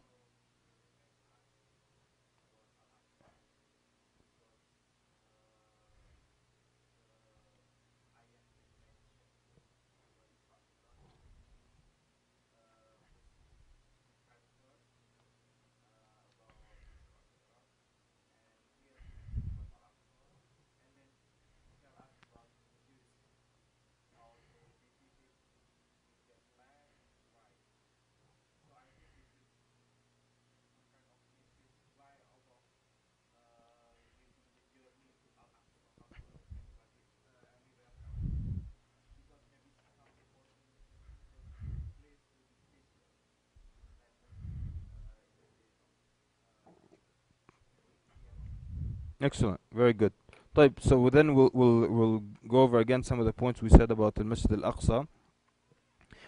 Excellent. Very good. طيب, so then we'll go over again some of the points we said about the Masjid al-Aqsa.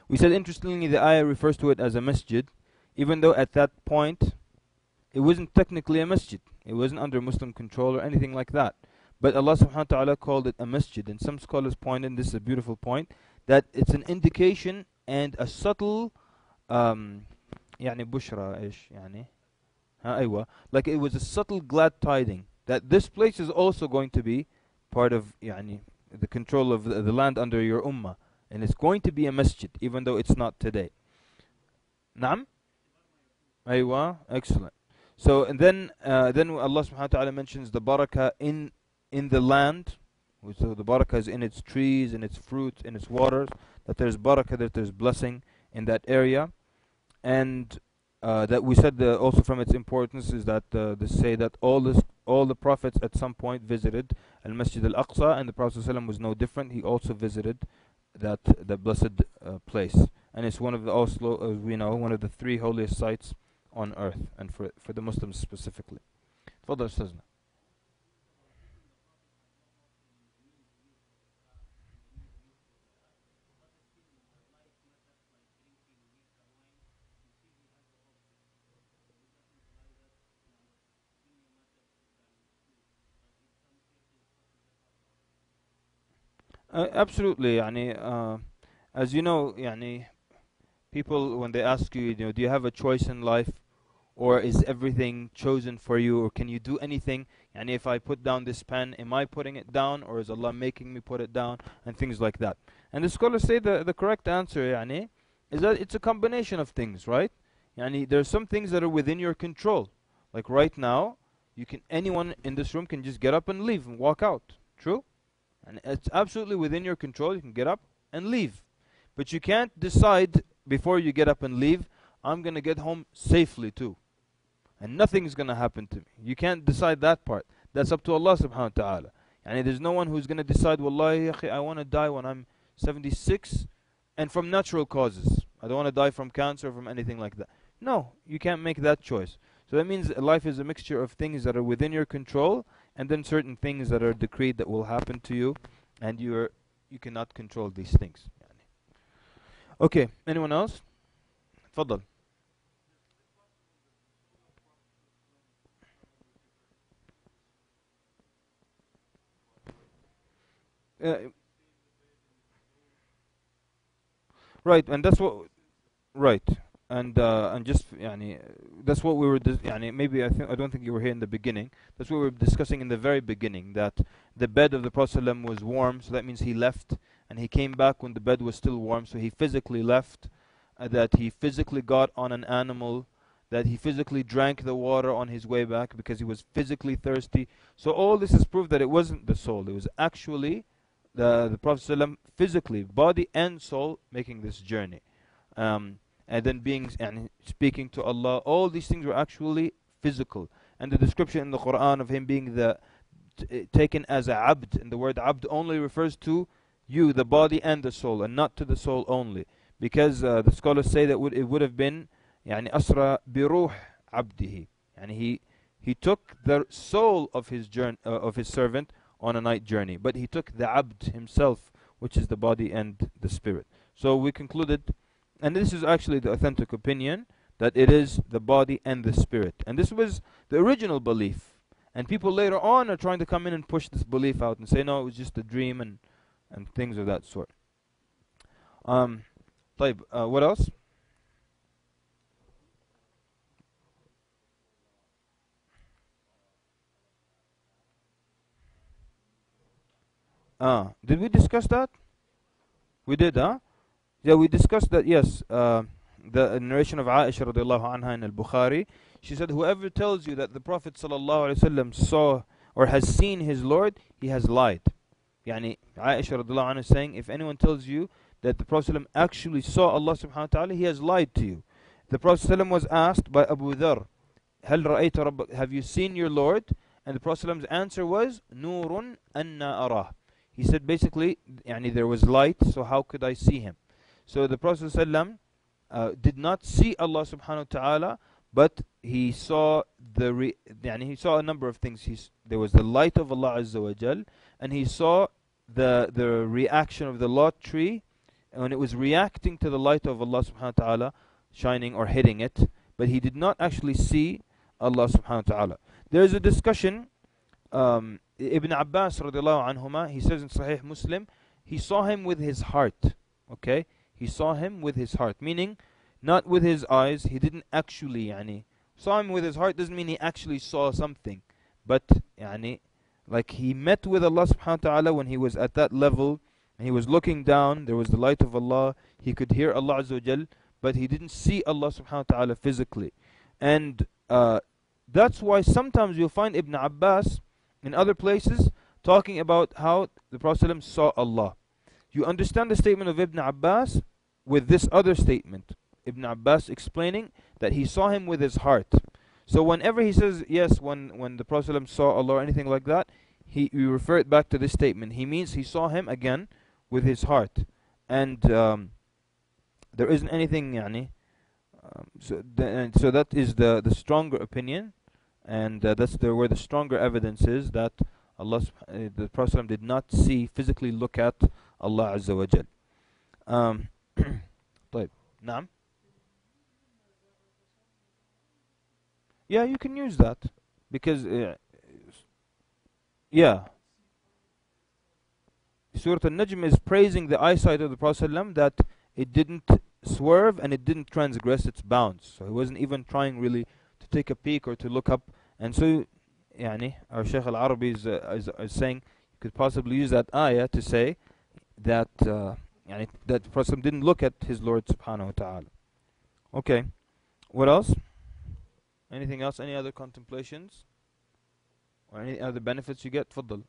We said interestingly the ayah refers to it as a masjid, even though at that point it wasn't technically a masjid. It wasn't under Muslim control or anything like that. But Allah subhanahu wa ta'ala called it a masjid. And some scholars point, and this is a beautiful point, that it's an indication and a subtle يعني بشرى إيش يعني أيوة, like it was a subtle glad tiding that this place is also going to be part of يعني the control of the land under your ummah. and it's going to be a masjid, even though it's not today. Naam? Aywa, excellent. So and then Allah subhanahu wa ta'ala mentions the barakah in the land. So the barakah is in its trees, in its fruits, in its waters, that there's barakah, that there's blessing in that area. And that we said also from its importance is that they say that all the prophets at some point visited Al-Masjid Al-Aqsa, and the Prophet ﷺ was no different. He also visited that blessed place. And it's one of the, also, as we know, one of the three holiest sites on earth, and for the Muslims specifically. Fadal Ustazna. Absolutely, يعني, as you know, يعني, people when they ask you, do you have a choice in life, or is everything chosen for you, or can you do anything? And if I put down this pen, am I putting it down, or is Allah making me put it down, and things like that. And the scholars say the correct answer, يعني, is that it's a combination of things, right? Yani, there are some things that are within your control. Like right now, anyone in this room can just get up and leave and walk out. True? And it's absolutely within your control. You can get up and leave. But you can't decide before you get up and leave, I'm going to get home safely too. And nothing's going to happen to me. You can't decide that part. That's up to Allah subhanahu wa ta'ala. And there's no one who's going to decide, Wallahi, I want to die when I'm 76 and from natural causes. I don't want to die from cancer or from anything like that. No, you can't make that choice. So that means life is a mixture of things that are within your control, and then certain things that are decreed that will happen to you, and you cannot control these things. Okay, anyone else? Fadal. Uh, right, and that's what. Right, and just يعني, that's what we were. يعني, maybe I don't think you were here in the beginning. That's what we were discussing in the very beginning. That the bed of the Prophet ﷺ was warm, so that means he left, and he came back when the bed was still warm. So he physically left. That he physically got on an animal. That he physically drank the water on his way back because he was physically thirsty. So all this is proof that it wasn't the soul. It was actually the Prophet ﷺ physically, body and soul, making this journey. And then being and speaking to Allah, all these things were actually physical. And the description in the Quran of him being taken as a abd, and the word abd only refers to you, the body and the soul, and not to the soul only, because the scholars say that it would have been يعني أسرى بروح عبده, and he took the soul of his servant on a night journey, but he took the abd himself, which is the body and the spirit. So we concluded, and this is actually the authentic opinion, that it is the body and the spirit. And this was the original belief. And people later on are trying to come in and push this belief out and say, no, it was just a dream and things of that sort. طيب, what else? Did we discuss that? We did, huh? Yeah, we discussed that, yes. The narration of Aisha radiallahu anha in al-Bukhari, she said, whoever tells you that the Prophet sallallahu alaihi wasallam saw or has seen his Lord, he has lied. Yani, Aisha radiallahu anha is saying, if anyone tells you that the Prophet ﷺ actually saw Allah subhanahu wa ta'ala, he has lied to you. The Prophet ﷺ was asked by Abu Dharr, هل رأيت ربك, have you seen your Lord? And the Prophet ﷺ's answer was, نور أنا أراه. He said basically, يعني, there was light, so how could I see him? So the Prophet ﷺ did not see Allah subhanahu wa ta'ala, but he saw he saw a number of things. There was the light of Allah Azza wa Jal, and he saw the reaction of the lot tree when it was reacting to the light of Allah subhanahu wa ta'ala shining or hitting it, but he did not actually see Allah subhanahu wa ta'ala. There is a discussion, Ibn Abbas radiallahu anhuma, he says in Sahih Muslim, he saw him with his heart. Okay, he saw him with his heart, meaning not with his eyes. He didn't actually saw him with his heart doesn't mean he actually saw something, but like he met with Allah subhanahu wa ta'ala when he was at that level, and he was looking down. There was the light of Allah. He could hear Allah Azza wa Jal, but he didn't see Allah subhanahu wa ta'ala physically. And that's why sometimes you'll find Ibn Abbas in other places talking about how the Prophet ﷺ saw Allah. You understand the statement of Ibn Abbas with this other statement. Ibn Abbas explaining that he saw him with his heart. So whenever he says, yes, when the Prophet ﷺ saw Allah or anything like that, we refer it back to this statement. He means he saw him again with his heart. And there isn't anything, yani, so that is the stronger opinion, and that's where the stronger evidence is that the Prophet ﷺ did not physically look at Allah Azza wa Jal. طيب. نعم. Yeah, you can use that because yeah, Surah An-Najm is praising the eyesight of the Prophet ﷺ, that it didn't swerve and it didn't transgress its bounds. So he wasn't even trying really to take a peek or to look up. And so, yani, our Shaykh al-Arabi is saying you could possibly use that ayah to say that yani, that the Prophet ﷺ didn't look at his Lord subhanahu wa ta'ala. Okay, what else? Anything else? Any other contemplations? Or any other benefits you get? Tfaddal.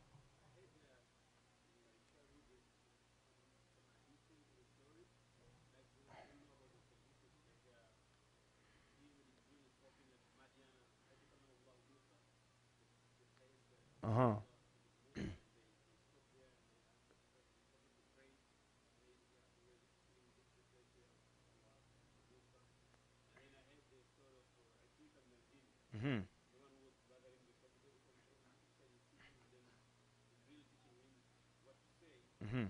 Uh-huh. Mm-hmm. Mm-hmm.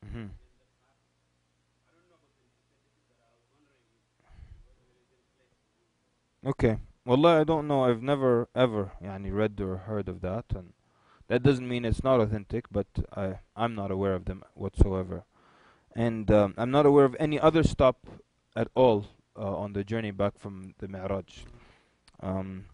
Mm-hmm. Okay. Wallah, I don't know. I've never ever yani, read or heard of that, and that doesn't mean it's not authentic, but I'm not aware of them whatsoever. And I'm not aware of any other stop at all on the journey back from the Mi'raj. Um,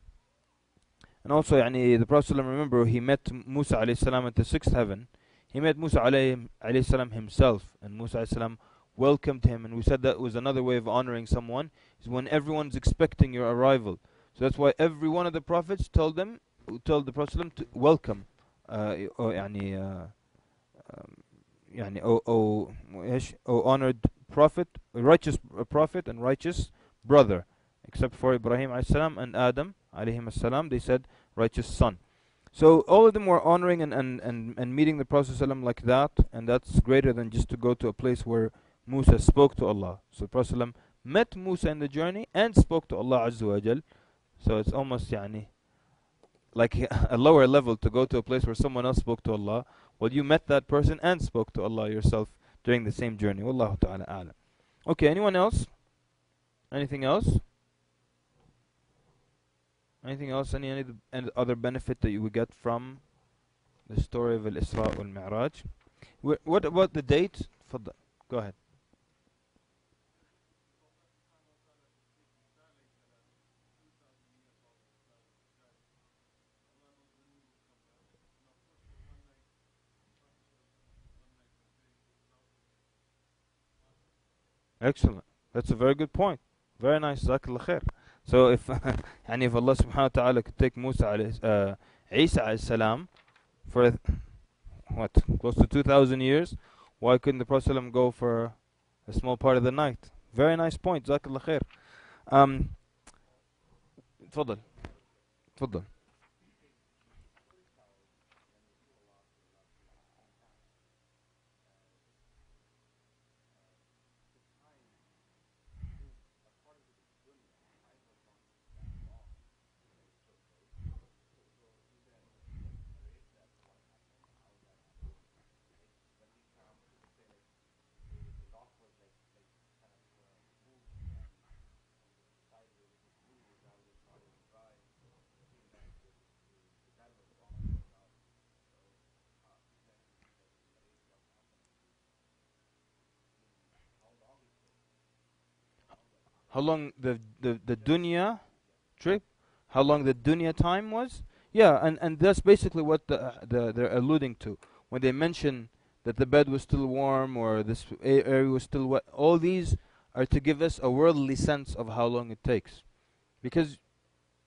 and also, yani, the Prophet ﷺ, remember, he met Musa alayhi salam at the sixth heaven. He met Musa alayhi salam himself, and Musa alayhi salam welcomed him. And we said that was another way of honoring someone, is when everyone's expecting your arrival. So that's why every one of the prophets told the Prophet ﷺ to welcome, يعني يعني O honored prophet, righteous prophet and righteous brother, except for Ibrahim alayhi salam and Adam alayhim salam, they said righteous son. So all of them were honoring and meeting the Prophet ﷺ like that, and that's greater than just to go to a place where Musa spoke to Allah. So the Prophet ﷺ met Musa in the journey and spoke to Allah Azza wa Jal. So it's almost يعني like a lower level to go to a place where someone else spoke to Allah. Well, you met that person and spoke to Allah yourself during the same journey. Wallahu ta'ala a'lam. Okay, anyone else? Anything else? Anything else? Any other benefit that you would get from the story of Al-Isra wal-Mi'raj? What about the date? Faddal. Go ahead. Excellent. That's a very good point. Very nice. Jazakallah khair. So if يعني if Allah subhanahu wa ta'ala could take Isa alayhi salam for what, close to 2,000 years, why couldn't the Prophet ﷺ go for a small part of the night? Very nice point. Jazakallah khair. Um, تفضل. تفضل. how long the dunya trip, how long the dunya time was. Yeah, and that's basically what they're alluding to when they mention that the bed was still warm or this area was still wet. All these are to give us a worldly sense of how long it takes. Because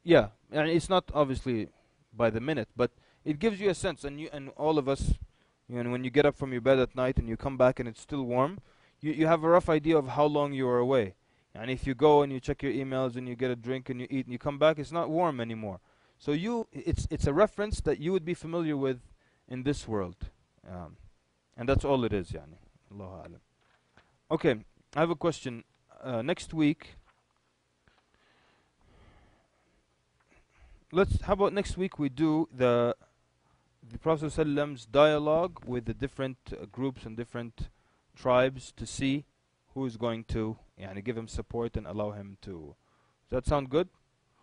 yeah, and it's not obviously by the minute, but it gives you a sense, and you and all of us, you know, when you get up from your bed at night and you come back and it's still warm, you have a rough idea of how long you were away. And if you go and you check your emails and you get a drink and you eat and you come back, it's not warm anymore. So it's a reference that you would be familiar with in this world, um, and that's all it is, yani. Allahu alam. Okay, I have a question. Next week, how about next week we do the Prophet ﷺ's dialogue with the different groups and different tribes to see who is going to yani, give him support and allow him to. Does that sound good?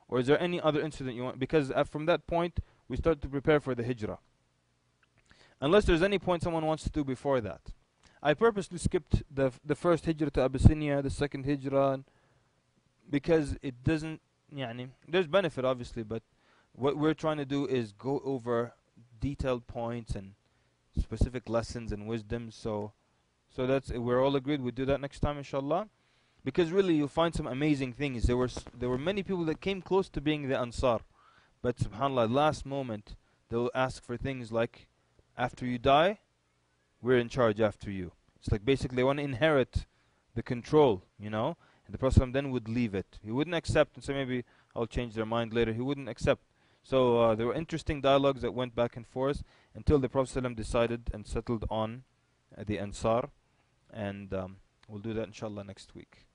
Or is there any other incident you want? Because from that point, we start to prepare for the hijrah. Unless there's any point someone wants to do before that. I purposely skipped the first hijrah to Abyssinia, the second hijrah, because it doesn't, yani, there's benefit obviously, but what we're trying to do is go over detailed points and specific lessons and wisdom. So that's, we're all agreed we'll do that next time, inshallah. Because really you'll find some amazing things. There were many people that came close to being the Ansar, but subhanallah, last moment they'll ask for things like, after you die, we're in charge after you. It's like basically they want to inherit the control, you know. And the Prophet then would leave it. He wouldn't accept and say maybe I'll change their mind later. He wouldn't accept. So there were interesting dialogues that went back and forth until the Prophet decided and settled on the Ansar. And we'll do that inshallah next week.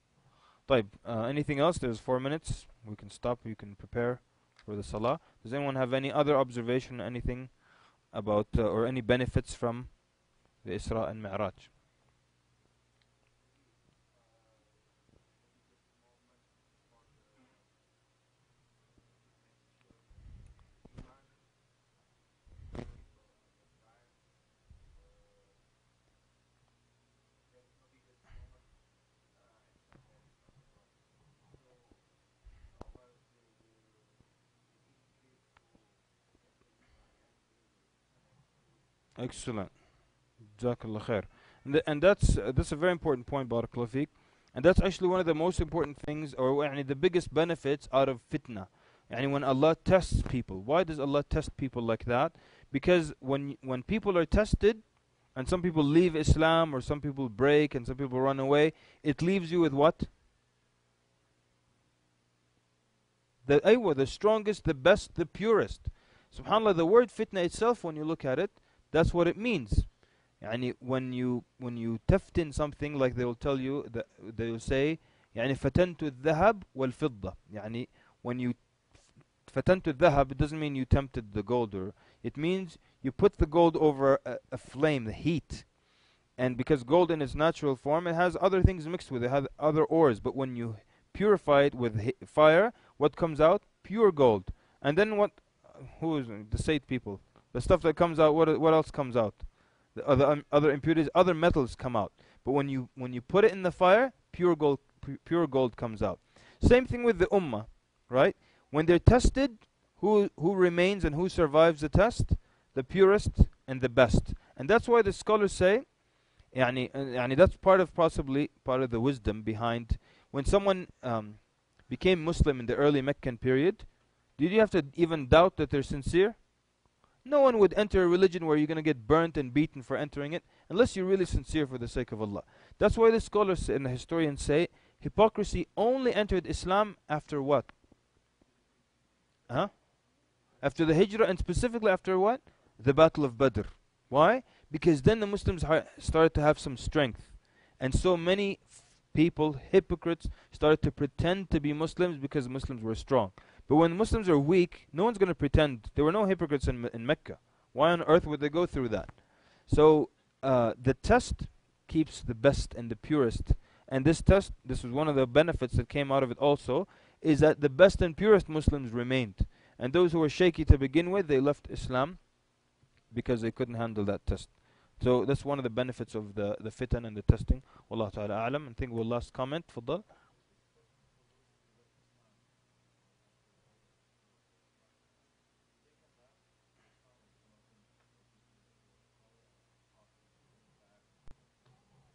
طيب, anything else? There's 4 minutes. We can stop. You can prepare for the salah. Does anyone have any other observation, anything about or any benefits from the Isra and Mi'raj? Excellent. Jazakallah khair. And that's a very important point, Barakallahu Feek. And that's actually one of the most important things, or يعني, the biggest benefits out of fitna. And when Allah tests people, why does Allah test people like that? Because when people are tested, and some people leave Islam, or some people break, and some people run away, it leaves you with what? The strongest, the best, the purest. SubhanAllah, the word fitna itself, when you look at it, that's what it means. يعني when you teftin something, like they will tell you, they will say يعني فتنت الذهب والفضة. يعني when you فتنت الذهب, it doesn't mean you tempted the gold, or it means you put the gold over a flame, the heat. And because gold in its natural form, it has other things mixed with it, it has other ores, but when you purify it with fire, what comes out? Pure gold. And then what? Who is the Sayyid people? The stuff that comes out, what else comes out? The other impurities, other metals come out. But when you put it in the fire, pure gold comes out. Same thing with the ummah, right? When they're tested, who remains and who survives the test? The purest and the best. And that's why the scholars say, يعني that's possibly part of the wisdom behind when someone became Muslim in the early Meccan period. Did you have to even doubt that they're sincere? No one would enter a religion where you're going to get burnt and beaten for entering it unless you're really sincere for the sake of Allah. That's why the scholars and the historians say hypocrisy only entered Islam after what? After the Hijrah, and specifically after what? The Battle of Badr. Why? Because then the Muslims started to have some strength. And so many people, hypocrites, started to pretend to be Muslims because Muslims were strong. But when Muslims are weak, no one's going to pretend. There were no hypocrites in Mecca. Why on earth would they go through that? So the test keeps the best and the purest. And this test, this was one of the benefits that came out of it also, is that the best and purest Muslims remained. And those who were shaky to begin with, they left Islam because they couldn't handle that test. So that's one of the benefits of the fitan and the testing. Wallahu ta'ala a'lam. I think we'll last comment. Faddal.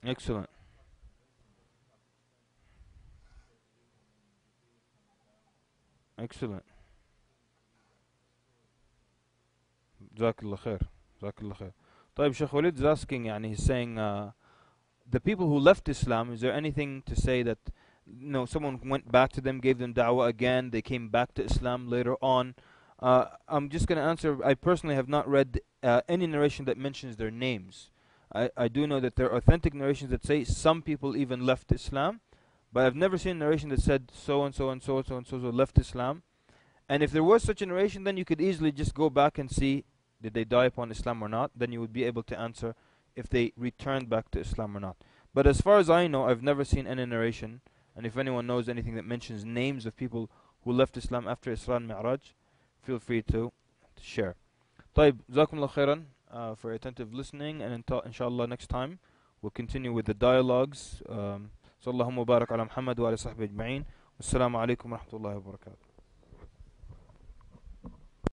Excellent. Excellent. جزاك الله خير. جزاك الله خير. طيب Sheikh Walid is asking, يعني he's saying, the people who left Islam, is there anything to say that, someone went back to them, gave them da'wah again, they came back to Islam later on? I'm just going to answer, I personally have not read any narration that mentions their names. I do know that there are authentic narrations that say some people even left Islam, but I've never seen a narration that said so and so and so and so and so left Islam. And if there was such a narration, then you could easily just go back and see, did they die upon Islam or not? Then you would be able to answer if they returned back to Islam or not. But as far as I know, I've never seen any narration. And if anyone knows anything that mentions names of people who left Islam after Isra and Mi'raj, feel free to share. طيب, جزاكم الله خيرا for your attentive listening, and inshallah next time we'll continue with the dialogues. صلى الله وبارك على محمد وعلى صحبه أجمعين. والسلام عليكم ورحمة الله وبركاته.